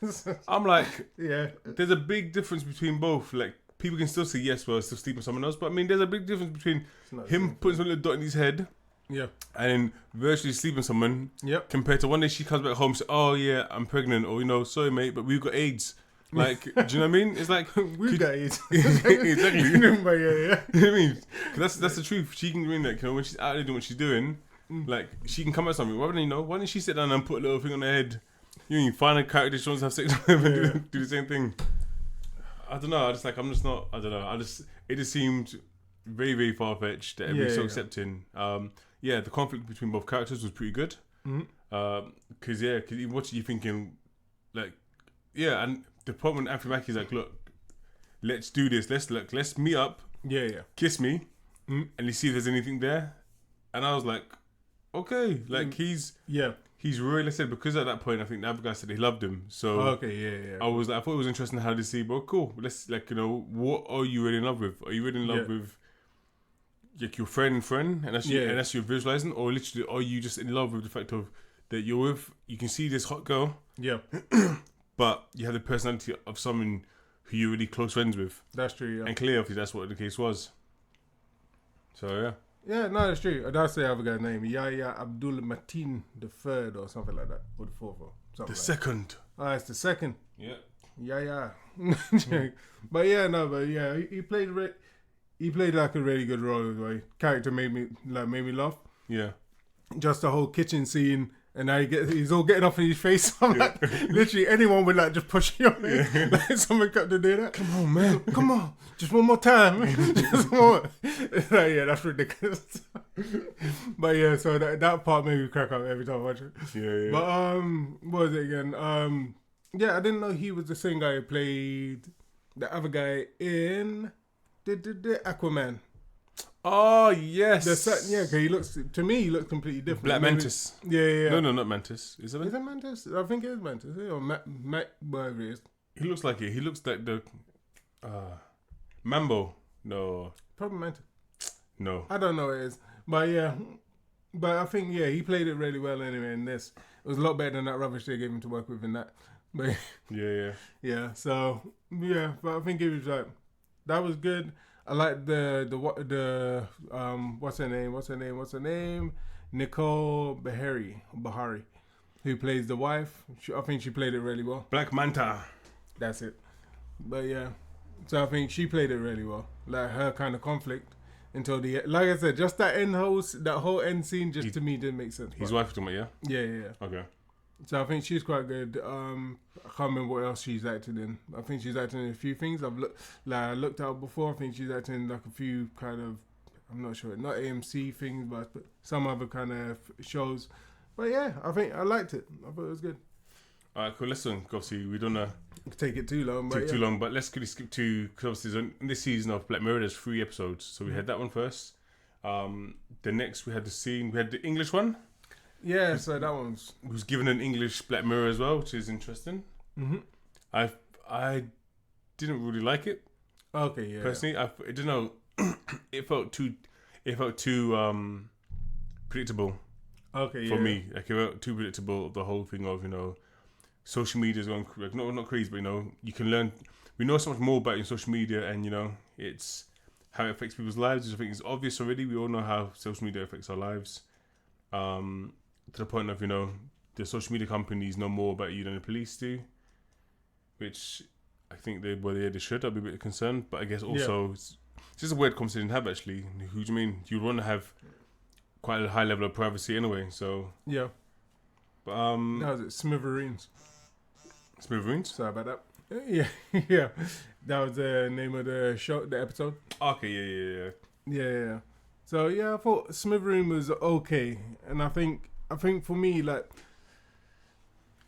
I'm like, there's a big difference between both. Like, people can still say yes, well, still sleep with someone else, but I mean, there's a big difference between him putting some little dot in his head, and then virtually sleeping with someone, compared to one day she comes back home and says, oh yeah, I'm pregnant, or sorry mate, but we've got AIDS. Like, do you know what I mean? It's like we've got AIDS. Exactly. You know what I mean? Cause that's the truth. She can mean that, when she's out there doing what she's doing, like, she can come at something. Why don't she sit down and put a little thing on her head? You mean, find a character she wants to have sex with and do the same thing. I don't know. I don't know. It just seemed very, very far fetched that everybody's so accepting. The conflict between both characters was pretty good. Because you watch it, you're thinking, like, and the problem with Anthony Mackie is like, look, let's do this. Let's meet up. Kiss me, and you see if there's anything there. And I was like, okay, like he's really said, because at that point I think the other guy said he loved him. So I thought it was interesting how to see, but cool. Let's what are you really in love with? Are you really in love with like your friend, and that's and that's your visualizing, or literally are you just in love with the fact of that you're with? You can see this hot girl, but you have the personality of someone who you're really close friends with. That's true. And clearly, obviously, that's what the case was. So yeah, no, that's true. That's the other guy's name, Yahya Abdul Mateen the third or something like that, or the fourth or something. Second. It's the second. Yeah. But he played like a really good role as well. Character made me laugh. Yeah. Just the whole kitchen scene. And now he's all getting off in his face. I'm like, literally anyone would like just push you on it. Like, someone got to do that. Come on, man. Come on. Just one more time. Just more. Like, that's ridiculous. But so that part made me crack up every time I watch it. Yeah. But what was it again? I didn't know he was the same guy who played the other guy in the Aquaman. Oh yes, cause he looks completely different. Black Mantis. Yeah. No, not Mantis. Is it Mantis? I think it is Mantis. Or Matt, whatever it is. He looks like it. He looks like the Mambo. No, Problematic. no. I don't know what it is, but yeah. But I think he played it really well anyway. In this, it was a lot better than that rubbish they gave him to work with in that. But Yeah. yeah, so yeah, but I think it was like that was good. I like the what's her name? Nicole Bahari, who plays the wife. I think she played it really well. Black Manta. That's it. But yeah, so I think she played it really well. Like her kind of conflict until the like I said, just that whole end scene just to me didn't make sense. His But wife was talking about, yeah. yeah? Okay. So I think she's quite good. I can't remember what else she's acted in. I think she's acting in a few things. I looked out before. I think she's acting in like a few kind of, I'm not sure, not AMC things, but some other kind of shows. But yeah, I think I liked it. I thought it was good. Alright, cool. Listen, obviously we don't Take it too long, but take too long, but let's quickly skip to, because obviously in this season of Black Mirror there's 3 episodes, so we had that one first. The next we had the English one. Yeah, so that one's Who's given an English Black Mirror as well, which is interesting. I didn't really like it okay. Yeah, personally. I don't know. It felt too predictable okay. for Yeah. me. Like it felt too predictable. The whole thing of social media is going like not crazy, but you can learn. We know so much more about your social media, and it's how it affects people's lives. Which I think is obvious already. We all know how social media affects our lives. To the point of the social media companies know more about you than the police do, which I think they should. I'd be a bit concerned, but I guess also it's just a weird conversation to have actually. Who do you mean? You want to have quite a high level of privacy anyway, so Yeah. but That was it. Smithereens. Smithereens. Sorry about that. Yeah, yeah. That was the name of the show, the episode. Okay, yeah. Yeah. So yeah, I thought Smithereen was okay, and I think for me, like,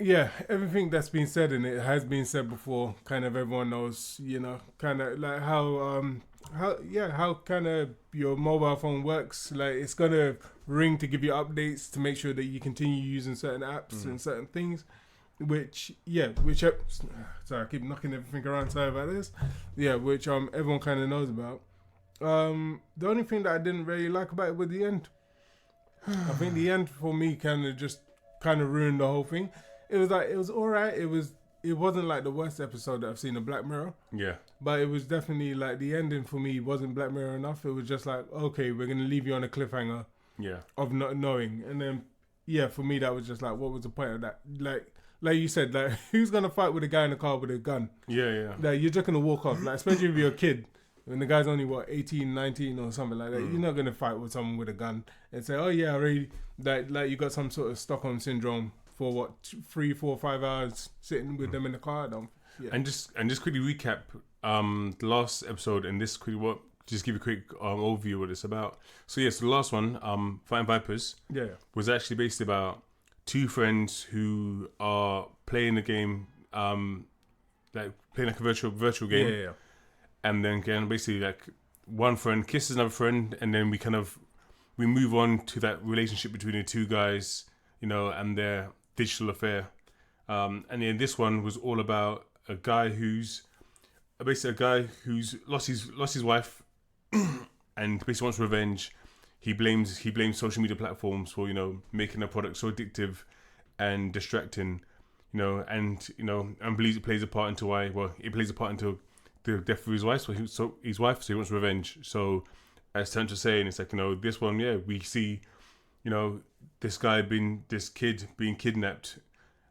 yeah, everything that's been said in it has been said before. Kind of everyone knows, kind of like how kind of your mobile phone works. Like it's gonna ring to give you updates to make sure that you continue using certain apps and certain things. Sorry, I keep knocking everything around. Sorry about this. Yeah, which everyone kind of knows about. The only thing that I didn't really like about it was the end. I think the end for me kind of ruined the whole thing. It was alright. It wasn't like the worst episode that I've seen of Black Mirror. Yeah. But it was definitely like the ending for me wasn't Black Mirror enough. It was just like, okay, we're gonna leave you on a cliffhanger. Yeah. Of not knowing, and then for me that was just like, what was the point of that? Like you said, like who's gonna fight with a guy in a car with a gun? Yeah. Like you're just gonna walk off, like especially if you're a kid. When the guy's only 18, 19 or something like that, you're not gonna fight with someone with a gun and say, "Oh yeah, I really like you got some sort of Stockholm syndrome for 3, 4, 5 hours sitting with them in the car." And just quickly recap the last episode and this quickly just give you a quick overview of what it's about. So yes, the last one, Fighting Vipers, was actually basically about 2 friends who are playing a game, like playing like a virtual game. Yeah. And then basically like one friend kisses another friend, and then we move on to that relationship between the 2 guys, and their digital affair. And then this one was all about a guy who's lost his wife, and basically wants revenge. He blames social media platforms for making a product so addictive and distracting, and believes it plays a part into the death of his wife. So he wants revenge. So as Tantra was saying, it's like this one, we see this kid being kidnapped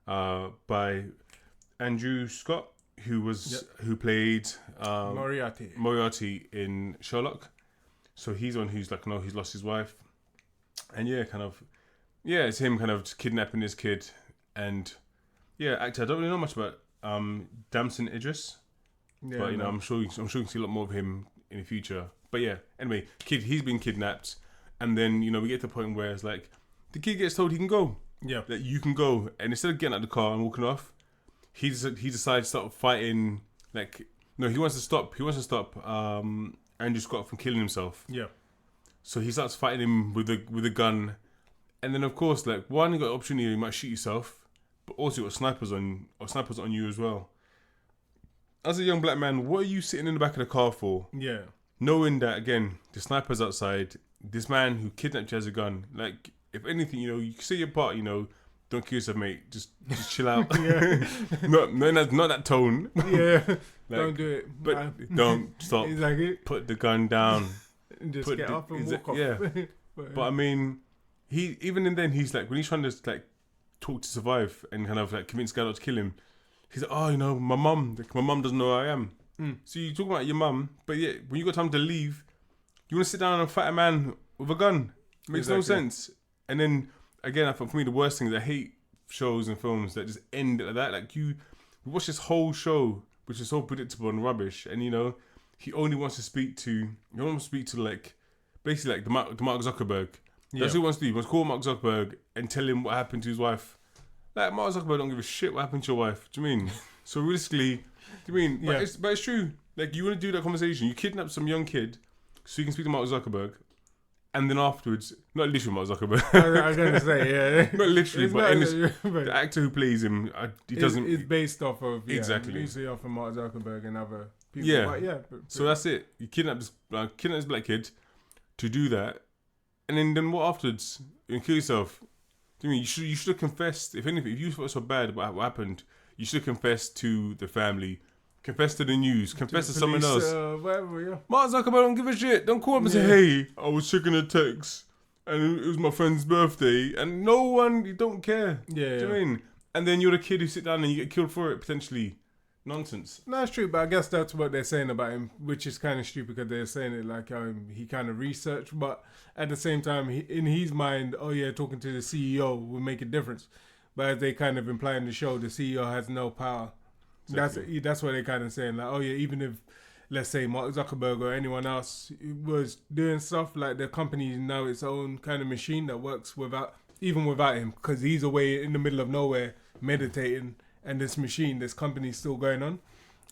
by Andrew Scott, who played Moriarty in Sherlock. So he's one who's like he's lost his wife, and it's him kind of kidnapping this kid. And actually I don't really know much about Damson Idris. Yeah, but I'm sure you can see a lot more of him in the future. But anyway, he's been kidnapped, and then we get to the point where it's like the kid gets told he can go. Yeah, that you can go, and instead of getting out of the car and walking off, he decides to start fighting. He wants to stop Andrew Scott from killing himself. Yeah, so he starts fighting him with a gun, and then of course one, you got the opportunity you might shoot yourself, but also you got snipers on you as well. as a young black man, what are you sitting in the back of the car for? Yeah. Knowing that, again, the sniper's outside, this man who kidnapped you has a gun. Like, if anything, you know, you say your part, you know, don't kill yourself, mate. Just chill out. Yeah. not that tone. Yeah. Like, Don't do it. But don't stop. Exactly. Put the gun down. Just Put get the- up and is walk it- off. yeah. But I mean, he even in then he's like, when he's trying to like talk to survive and kind of like convince guy not to kill him, he's like, oh, you know, my mum doesn't know who I am. So you talk about your mum, but yeah, when you got time to leave, you want to sit down and fight a man with a gun. Makes no Exactly. sense. And then again, I thought for me the worst thing is I hate shows and films that just end like that. Like you watch this whole show, which is so predictable and rubbish, and you know he only wants to speak to like basically like the Mark Zuckerberg. That's what he wants to do. He wants to call Mark Zuckerberg and tell him what happened to his wife. Like Mark Zuckerberg don't give a shit what happened to your wife. Do you mean? So realistically, do you mean? Yeah. But it's true. Like you want to do that conversation. You kidnap some young kid so you can speak to Mark Zuckerberg, and then afterwards, not literally Mark Zuckerberg. I was gonna say, yeah. Not literally, It's but not- in this, but the actor who plays him, he doesn't. It's based off of Exactly. loosely off of Mark Zuckerberg and other people. Yeah. But yeah. So that's it. You kidnap this black kid to do that, and then what afterwards? You kill yourself. Do you mean you should have confessed? If anything, if you thought so bad what happened, you should have confessed to the family, confessed to the news, confessed to someone police, else. whatever, yeah. Mark Zuckerberg don't give a shit. Don't call him and say, "Hey, I was checking a text, and it was my friend's birthday," and no one, you don't care. Yeah. Do you know what I mean? And then you're the kid who sit down and you get killed for it potentially. Nonsense. No, it's true, but I guess that's what they're saying about him, which is kind of stupid because they're saying it like he kind of researched, but at the same time, in his mind, oh yeah, talking to the CEO will make a difference. But as they kind of imply in the show, the CEO has no power. Exactly. That's what they're kind of saying. Like, oh yeah, even if, let's say, Mark Zuckerberg or anyone else was doing stuff, like the company is now its own kind of machine that works without him, because he's away in the middle of nowhere meditating, and this company's still going on.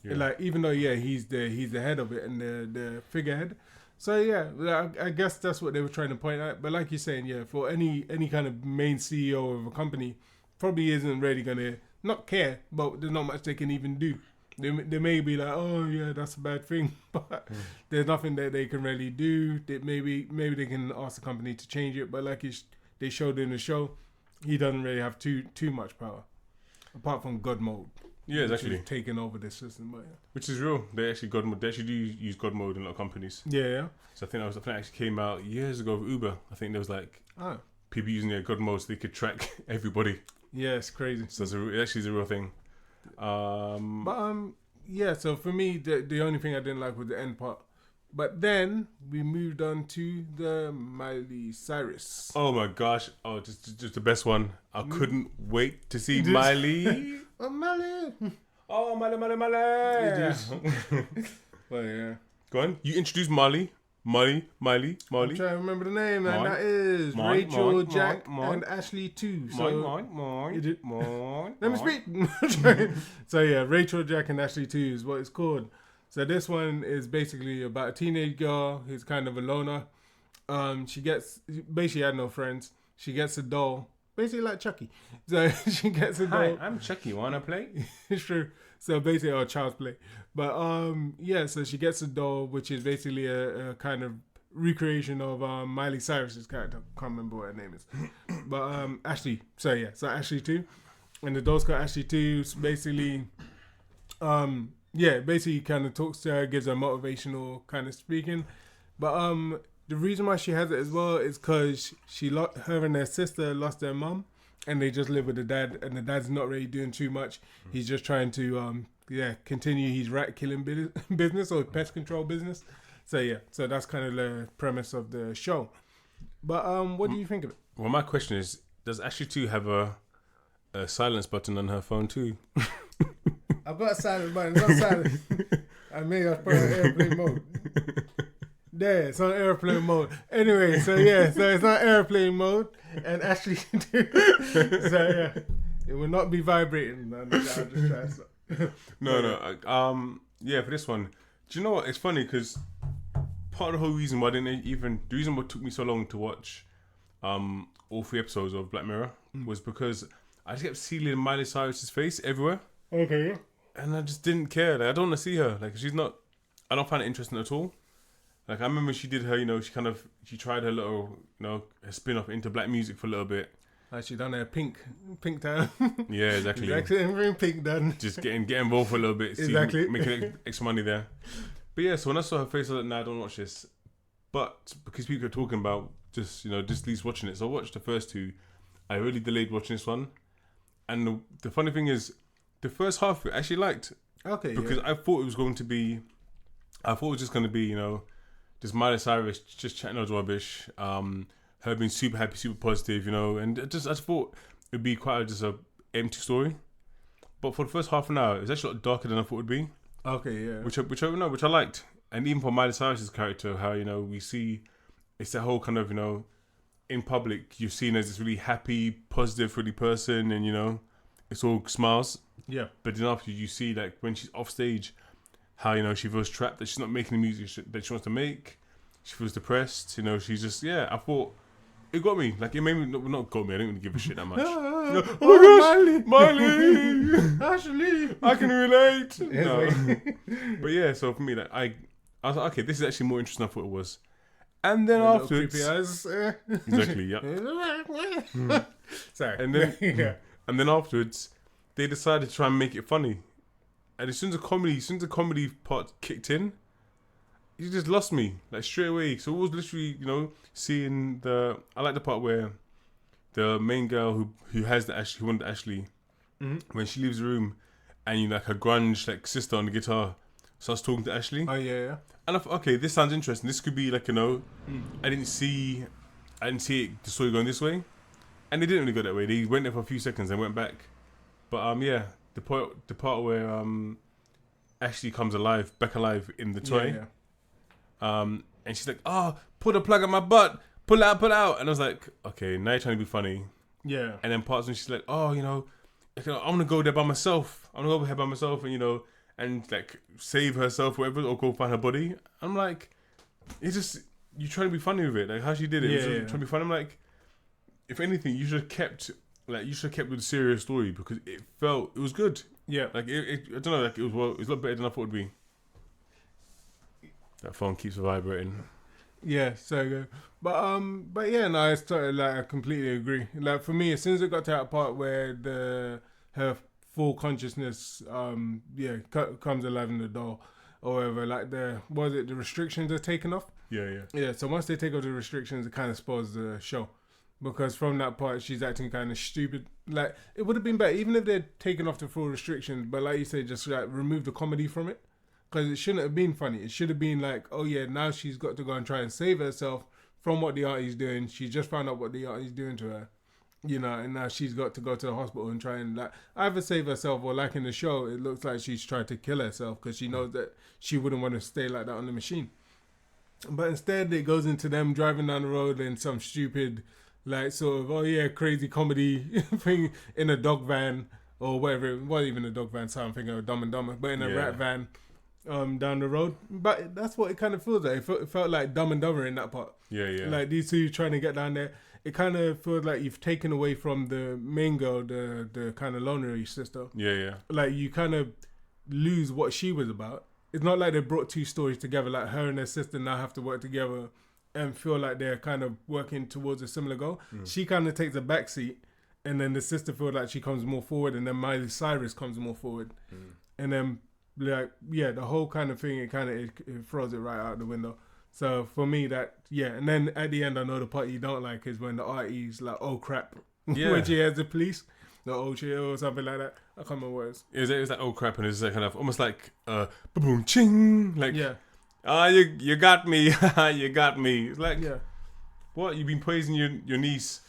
Yeah. Like, even though he's the head of it and the figurehead. So yeah, I guess that's what they were trying to point out. But like you're saying, yeah, for any kind of main CEO of a company, probably isn't really gonna not care, but there's not much they can even do. They may be like, oh yeah, that's a bad thing, but there's nothing that they can really do. That maybe they can ask the company to change it, but like they showed in the show, he doesn't really have too much power, apart from God mode. Yeah, which exactly. is taking over the system, but Which is real. They actually do use God mode in a lot of companies. yeah. So I think it actually came out years ago with Uber. I think there was like Oh, people using their God mode so they could track everybody. yeah, it's crazy. So it actually is a real thing. But yeah. So for me, the only thing I didn't like was the end part. But then we moved on to the Miley Cyrus. Oh my gosh! Oh, just the best one. I couldn't wait to see Just- Miley. Oh, Miley. Oh, Miley. Well, yeah. Go on. You introduce Miley. I'm trying to remember the name, and that is Rachel, Jack, and Ashley too. So let me speak. So yeah, Rachel, Jack, and Ashley 2 is what it's called. So this one is basically about a teenage girl who's kind of a loner. She basically had no friends. She gets a doll, basically like Chucky. So she gets a doll. Hi, I'm Chucky. Wanna play? It's true. So basically, or child's play. But yeah. So she gets a doll, which is basically a kind of recreation of Miley Cyrus's character. Can't remember what her name is. But Ashley. So yeah. So Ashley 2, and the doll's called Ashley 2. So basically, basically kind of talks to her, gives her motivational kind of speaking. But the reason why she has it as well is because her and her sister lost their mum. And they just live with the dad, and the dad's not really doing too much. He's just trying to, continue his rat killing business or pest control business. So yeah, so that's kind of the premise of the show. But what do you think of it? Well, my question is, does Ashley 2 have a silence button on her phone too? I've got a silent button. It's on silent. I may have put it on airplane mode. There, it's on airplane mode. Anyway, so it's on airplane mode, and Ashley do. So yeah, it will not be vibrating. I'll just try so. No. Yeah, for this one, do you know what? It's funny because part of the whole reason why the reason what took me so long to watch all 3 episodes of Black Mirror was because I just kept seeing Miley Cyrus's face everywhere. Okay. and I just didn't care. Like, I don't want to see her. Like, she's not. I don't find it interesting at all. Like, I remember she did her. She tried her little, her spin off into black music for a little bit. Like she done her pink time. Yeah, exactly. Exactly, everything pink done. Just get involved for a little bit. Exactly. Making extra money there. But yeah, so when I saw her face, I was like, nah, I don't watch this. But because people are talking about just at least watching it, so I watched the first two. I really delayed watching this one, and the funny thing is, the first half I actually liked. Okay. Because I thought it was just going to be, just Miley Cyrus just chatting all rubbish. Her being super happy, super positive, and I just thought it'd be quite just a empty story. But for the first half an hour, it was actually a lot darker than I thought it'd be. Okay, yeah. Which I liked. And even for Miley Cyrus's character, how, we see it's that whole kind of, in public, you're seen as this really happy, positive, really person, and, it's all smiles. Yeah. But then after you see, like, when she's off stage, how, she feels trapped, that she's not making the music that she wants to make. She feels depressed, she's just, I thought, it got me. Like, it made me, not got me, I didn't really give a shit that much. Oh my gosh, Miley! Ashley! I can relate! No. But yeah, so for me, like, I was like, okay, this is actually more interesting than I thought it was. And then afterwards... Creepy eyes. Exactly, yeah. Sorry. And then, and then afterwards, they decided to try and make it funny. And as soon as the comedy part kicked in, it just lost me, like, straight away. So it was literally, seeing I like the part where the main girl who has who wanted Ashley, when she leaves the room, and like her grunge like sister on the guitar starts talking to Ashley. Oh yeah. And I thought, okay, this sounds interesting. This could be like, I didn't see the story going this way, and they didn't really go that way. They went there for a few seconds and went back. But the part where Ashley comes back alive in the toy. Yeah. And she's like, "Oh, put a plug in my butt, pull out," and I was like, "Okay, now you're trying to be funny." Yeah. And then parts when she's like, "Oh, I want to go there by myself. I want to go over here by myself, and like save herself, whatever, or go find her body." I'm like, it's just you're trying to be funny with it, like how she did it. Yeah, trying to be funny. I'm like, if anything, you should have kept with the serious story because it was good. Yeah. Like I don't know, like it was a lot better than I thought it'd be. That phone keeps vibrating. Yeah, so good. But yeah, no, I completely agree. Like for me, as soon as it got to that part where her full consciousness, comes alive in the doll, or whatever, like the restrictions are taken off. Yeah. Yeah, so once they take off the restrictions, it kind of spoils the show. Because from that part, she's acting kind of stupid. Like, it would have been better, even if they'd taken off the full restrictions, but like you said, just like remove the comedy from it. Because it shouldn't have been funny. It should have been like, oh yeah, now she's got to go and try and save herself from what the auntie's doing. She just found out what the auntie's doing to her. And now she's got to go to the hospital and try and like either save herself or like in the show, it looks like she's tried to kill herself because she knows that she wouldn't want to stay like that on the machine. But instead, it goes into them driving down the road in some stupid, like sort of, crazy comedy thing in a dog van or whatever. It wasn't even a dog van, so I'm thinking of Dumb and Dumber, but in a rat van down the road. But that's what it kind of feels like. It felt like Dumb and Dumber in that part. Yeah. Like these two trying to get down there. It kind of feels like you've taken away from the main girl, the kind of lonery sister. Yeah. Like you kind of lose what she was about. It's not like they brought two stories together. Like her and her sister now have to work together and feel like they're kind of working towards a similar goal. She kind of takes a backseat, and then the sister feels like she comes more forward, and then Miley Cyrus comes more forward. And then, the whole kind of thing, it throws it right out the window. So for me, and then at the end, I know the part you don't like is when the artie's like, oh crap, when she has the police, the oh shit or something like that. I can't remember what it was. It was like oh crap, and it was like kind of almost like boom ching, like you got me, you got me. It's like what, you've been praising your niece,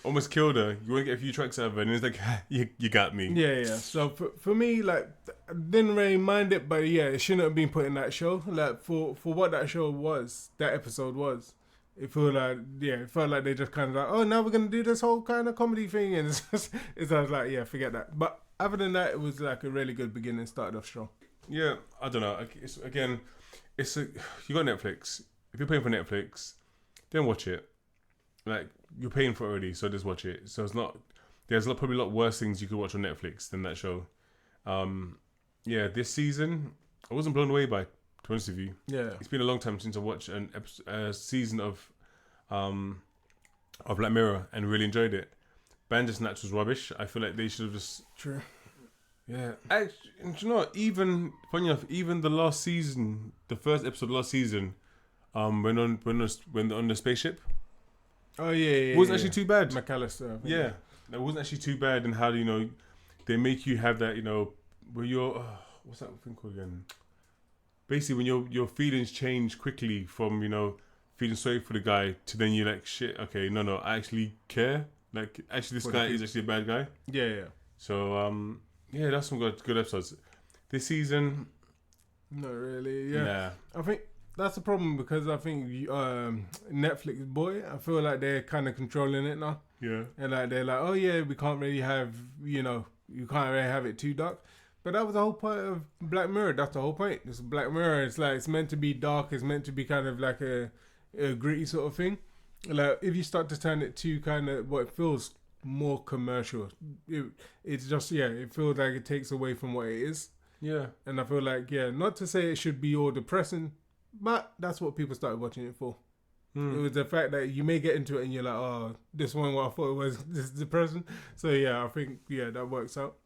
almost killed her. You want to get a few tracks out of her, and it's like you got me. Yeah. So for me, like, I didn't really mind it, but it shouldn't have been put in that show. Like for what that show was, that episode was. It felt like they just kind of like, oh, now we're gonna do this whole kind of comedy thing, and it's like, forget that. But other than that, it was like a really good beginning, started off strong. Yeah, I don't know. You got Netflix. If you're paying for Netflix, then watch it. Like, you're paying for it already, so just watch it. So it's not. There's probably a lot worse things you could watch on Netflix than that show. yeah, this season I wasn't blown away by. To be honest with you, Yeah. it's been a long time since I watched a season of Black Mirror and really enjoyed it. Bandersnatch was rubbish. I feel like they should have just. True. Yeah, actually, and do you know what? Even funny enough, even the last season, the first episode of last season, when on the spaceship, Oh yeah. wasn't actually too bad. McAllister. I think. Yeah, that wasn't actually too bad. And how they make you have that where you're what's that thing called again? Basically, when your feelings change quickly from feeling sorry for the guy to then you're like shit. Okay, no, I actually care. Like actually, this guy is actually a bad guy. Yeah. So yeah, that's some good episodes. This season, Not really. Yeah. nah. I think that's the problem because I think Netflix boy, I feel like they're kind of controlling it now, Yeah. and like they're like, oh yeah, we can't really have you can't really have it too dark. But that was the whole point of Black Mirror. That's the whole point. It's Black Mirror. It's like it's meant to be dark. It's meant to be kind of like a gritty sort of thing. Like if you start to turn it to kind of what it feels more commercial, it's just it feels like it takes away from what it is. Yeah. And I feel like not to say it should be all depressing, but that's what people started watching it for. It was the fact that you may get into it and you're like, oh, this one what I thought it was this depressing. So yeah, I think that works out.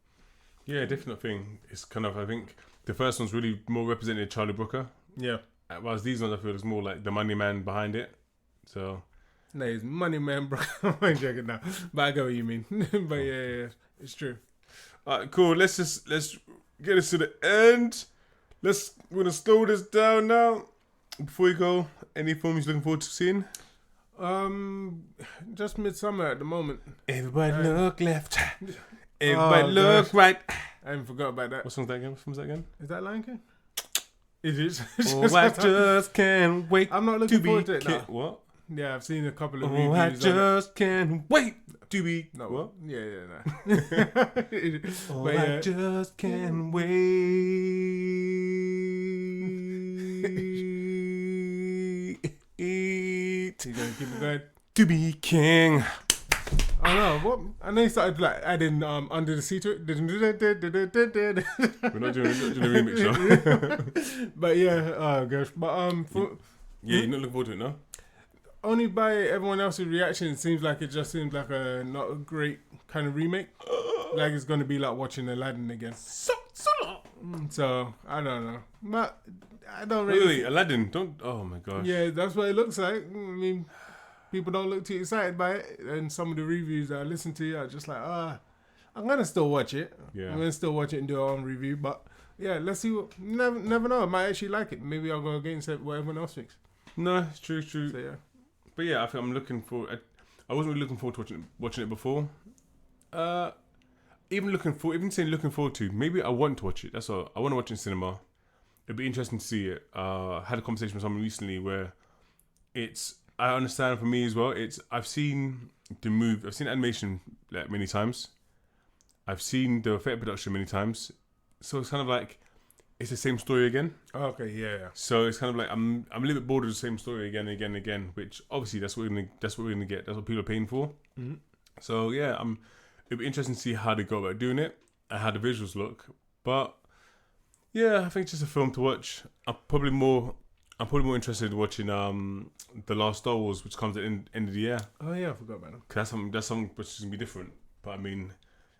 Yeah, definite thing. It's kind of, I think the first one's really more represented Charlie Brooker. Yeah. Whereas these ones I feel is more like the money man behind it. So No, he's money man, bro. I'm joking now, but I get what you mean. But yeah, it's true. alright, cool. Let's get us to the end. We're gonna slow this down now. Before we go, any films you're looking forward to seeing? Just Midsummer at the moment. Everybody look left. Everybody look gosh. right. I even forgot about that. What song's that again? What film's that again? Is that Lion King? Is it? Oh, I just can't wait I'm not to looking be forward to it now. What? Yeah, I've seen a couple of Oh, reviews. I on it. just can't wait to be. No, What? Yeah, no. Oh, But I just can't wait. You gonna keep it going? To be king. I know. What? I know you started like adding Under the Sea to it. We're not doing a remix show. But yeah, oh gosh. But Yeah, you're not looking forward to it, no? only by everyone else's reaction, it seems like a not a great kind of remake. Like it's gonna be like watching Aladdin again. So I don't know, but I don't really. Wait, Aladdin, don't. Oh my gosh. Yeah, that's what it looks like. I mean, people don't look too excited by it, and some of the reviews I listen to are just like, I'm gonna still watch it. Yeah. I'm gonna still watch it and do our own review. But yeah, let's see. Never know. I might actually like it. Maybe I'll go against what everyone else thinks. No, it's true. So yeah. But yeah, I think I'm looking for. I wasn't really looking forward to watching it before. Even saying looking forward to. Maybe I want to watch it. That's all. I want to watch it in cinema. It'd be interesting to see it. I had a conversation with someone recently where it's. I understand for me as well. I've seen the move. I've seen animation like many times. I've seen the effect production many times. So it's kind of like it's the same story again. Okay. Yeah. So it's kind of like I'm a little bit bored of the same story again and again and again. Which obviously that's what we're gonna get. That's what people are paying for. Mm-hmm. So yeah, it'd be interesting to see how they go about doing it and how the visuals look. But yeah, I think it's just a film to watch. I'm probably more interested in watching The Last Star Wars, which comes at the end of the year. Oh yeah, I forgot about them. Cause that's something which is gonna be different. But I mean,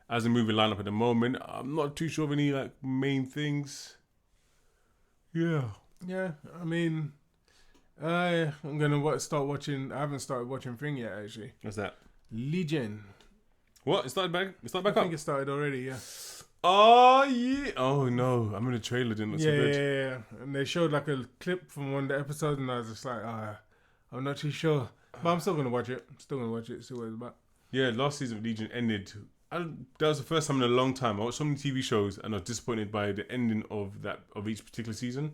as a movie lineup at the moment, I'm not too sure of any like main things. Yeah. Yeah, I mean, I'm gonna start watching. I haven't started watching Thing yet, actually. What's that? Legion. What? It started back I up? think it started already. Yeah. Oh yeah. Oh no. I'm in the trailer. Didn't look so good. Yeah. And they showed like a clip from one of the episodes, and I was just like, I'm not too sure, but I'm still gonna watch it. See what it's about. Yeah, last season of Legion ended. That was the first time in a long time. I watched so many TV shows and I was disappointed by the ending of each particular season.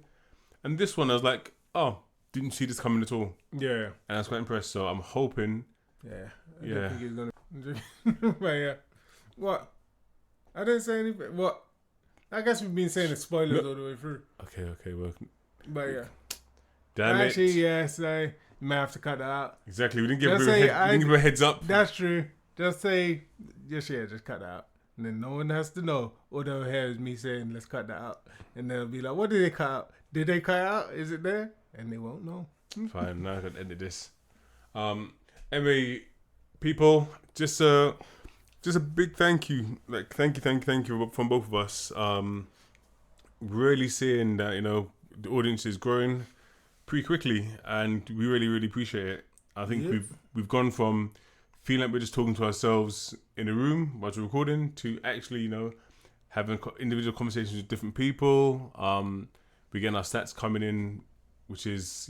And this one, I was like, oh, didn't see this coming at all. Yeah. And I was quite impressed. So I'm hoping. Yeah. I Yeah. don't think he's gonna. But yeah. What? I didn't say anything. What? I guess we've been saying the spoilers all the way through. Okay, well. But yeah. Damn Actually, it. yes, you may have to cut that out. Exactly. We didn't give Just her say a heads up. That's true. Just cut that out. and then no one has to know. All they'll hear is me saying, "Let's cut that out," and they'll be like, "What did they cut out? Did they cut it out? Is it there?" And they won't know. Fine, now I can edit this. Anyway, people, just a big thank you. Like, thank you from both of us. Really seeing that, you know, the audience is growing pretty quickly, and we really appreciate it. I think we've gone from feeling like we're just talking to ourselves in a room while we're recording to actually, you know, having individual conversations with different people. We're getting our stats coming in, which is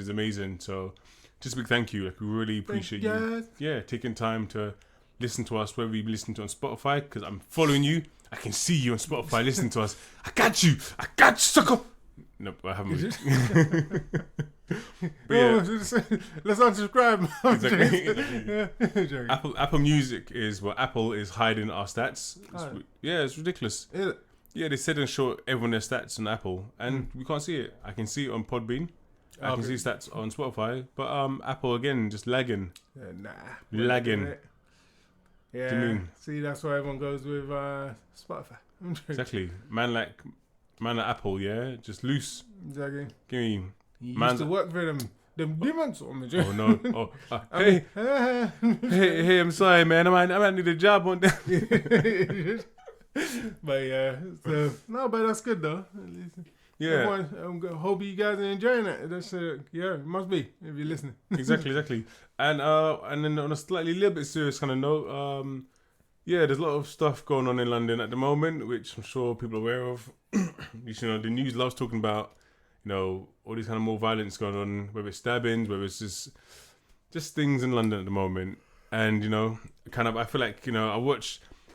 amazing. So just a big thank you. Like, we really appreciate you. Yeah, taking time to listen to us, whether you listen to on Spotify, because I'm following you. I can see you on Spotify listening to us. I got you, sucker. Nope, I haven't. Really. But yeah, let's unsubscribe. Exactly. Apple Music is Apple is hiding our stats. It's ridiculous. Yeah, they said and show everyone their stats on Apple, and we can't see it. I can see it on Podbean. I can see stats on Spotify, but Apple again just lagging. Lagging. Yeah. Do you mean? See, that's why everyone goes with Spotify. Exactly. Man like Apple, yeah, just loose. Exactly. Give me. You used to work for them demons on the job. Oh no! Hey! I'm sorry, man. I might need a job one day. But yeah, so no, but that's good though. Yeah. Hope you guys are enjoying it. That's it must be if you're listening. Exactly. And then on a little bit serious kind of note, there's a lot of stuff going on in London at the moment, which I'm sure people are aware of. You know, the news loves talking about, you know, all these kind of more violence going on, whether it's stabbings, whether it's just things in London at the moment. And, you know, kind of, I feel like, you know,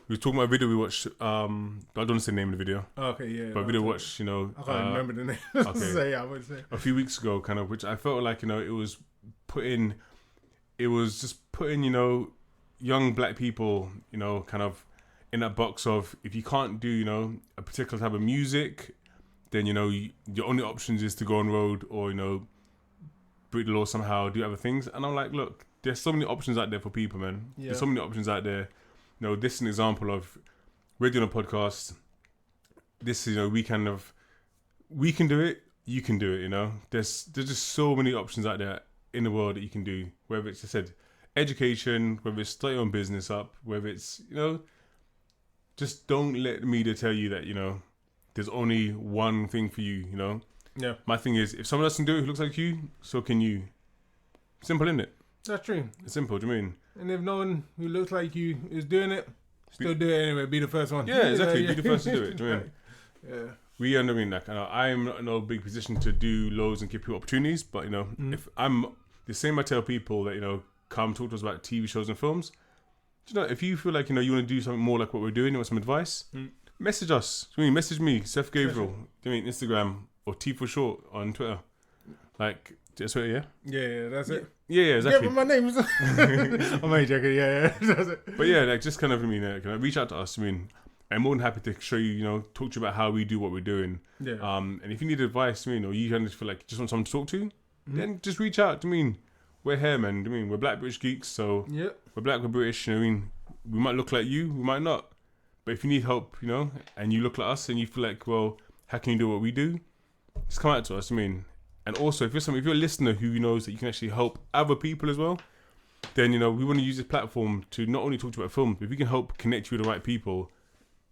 we were talking about a video we watched, I don't want to say the name of the video. Okay, yeah. But video watched, you know. I can't remember the name. Okay. I would say. A few weeks ago, kind of, which I felt like, you know, it was putting, you know, young black people, you know, kind of in that box of, if you can't do, you know, a particular type of music, then, you know, your only options is to go on road or, you know, break the law somehow, do other things. And I'm like, look, there's so many options out there for people, man. Yeah. There's so many options out there. You know, this is an example of, we're doing a podcast. This is, you know, we can do it. You can do it. You know, there's just so many options out there in the world that you can do. Whether it's, I said, education, whether it's start your own business up, whether it's, you know, just don't let the media tell you that, you know, there's only one thing for you. You know. Yeah. My thing is, if someone else can do it who looks like you, so can you. Simple, isn't it? That's true. It's simple. Do you mean? And if no one who looks like you is doing it, still do it anyway. Be the first one. Yeah, exactly. Be the first to do it. Do you mean? Yeah. We are doing that. I'm not in no big position to do loads and give people opportunities, but, you know, if I'm the same, I tell people that, you know, come talk to us about TV shows and films. Do you know, if you feel like, you know, you want to do something more like what we're doing, you want some advice, message us. Do you mean, message me, Seth Gabriel. Do you mean Instagram or T for short on Twitter? Like, that's it, yeah? Yeah, that's it. Yeah, exactly. Yeah, but my name is. I'm only joking. Yeah, that's it. But yeah, like, just kind of, I mean, can I reach out to us? I mean, I'm more than happy to show you, you know, talk to you about how we do what we're doing. Yeah. And if you need advice, I mean, or you kind of feel like you just want someone to talk to, then just reach out. I mean, we're here, man. I mean, we're Black British geeks, so we're Black, we're British. I mean, we might look like you, we might not. But if you need help, you know, and you look like us, and you feel like, well, how can you do what we do? Just come out to us. I mean. And also, if you're a listener who knows that you can actually help other people as well, then, you know, we want to use this platform to not only talk to you about films, but if we can help connect you with the right people,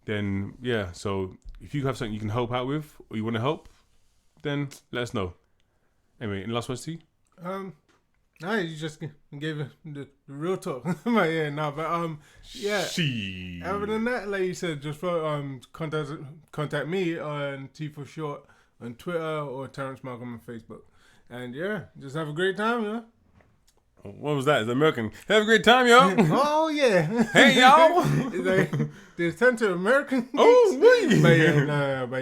then, yeah. So if you have something you can help out with, or you want to help, then let us know. Anyway, any last words to you? No, you just gave the real talk. But yeah, no, but yeah. Other than that, like you said, just contact me on T for short on Twitter or Terrence Malcolm on Facebook. And yeah, just have a great time, yeah. What was that? Is American? Have a great time, yo. Oh yeah. Hey y'all. They tend to American. Oh, wait. But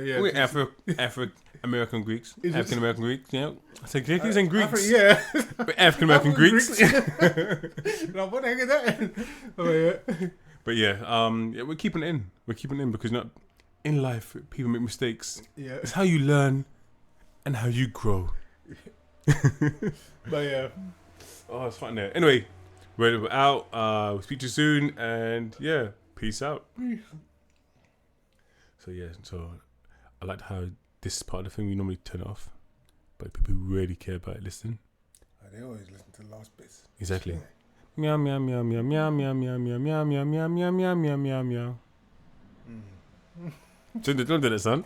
yeah. We're African American Greeks. African American Greeks. Yeah. I said Greeks and Greeks. Yeah. We're African American Greeks. Now what the heck is that? But yeah, we're keeping it in. We're keeping it in because not. In life, people make mistakes. Yeah. It's how you learn and how you grow. But yeah. Oh, it's fun there. Anyway, we're out. We'll speak to you soon. And yeah, Peace out. So yeah, so I liked how this part of the thing we normally turn it off, but people who really care about it listen. They always listen to the last bits. Exactly. Meow meow meow meow meow meow meow meow meow meow meow meow meow meow meow meow. Don't do that, son.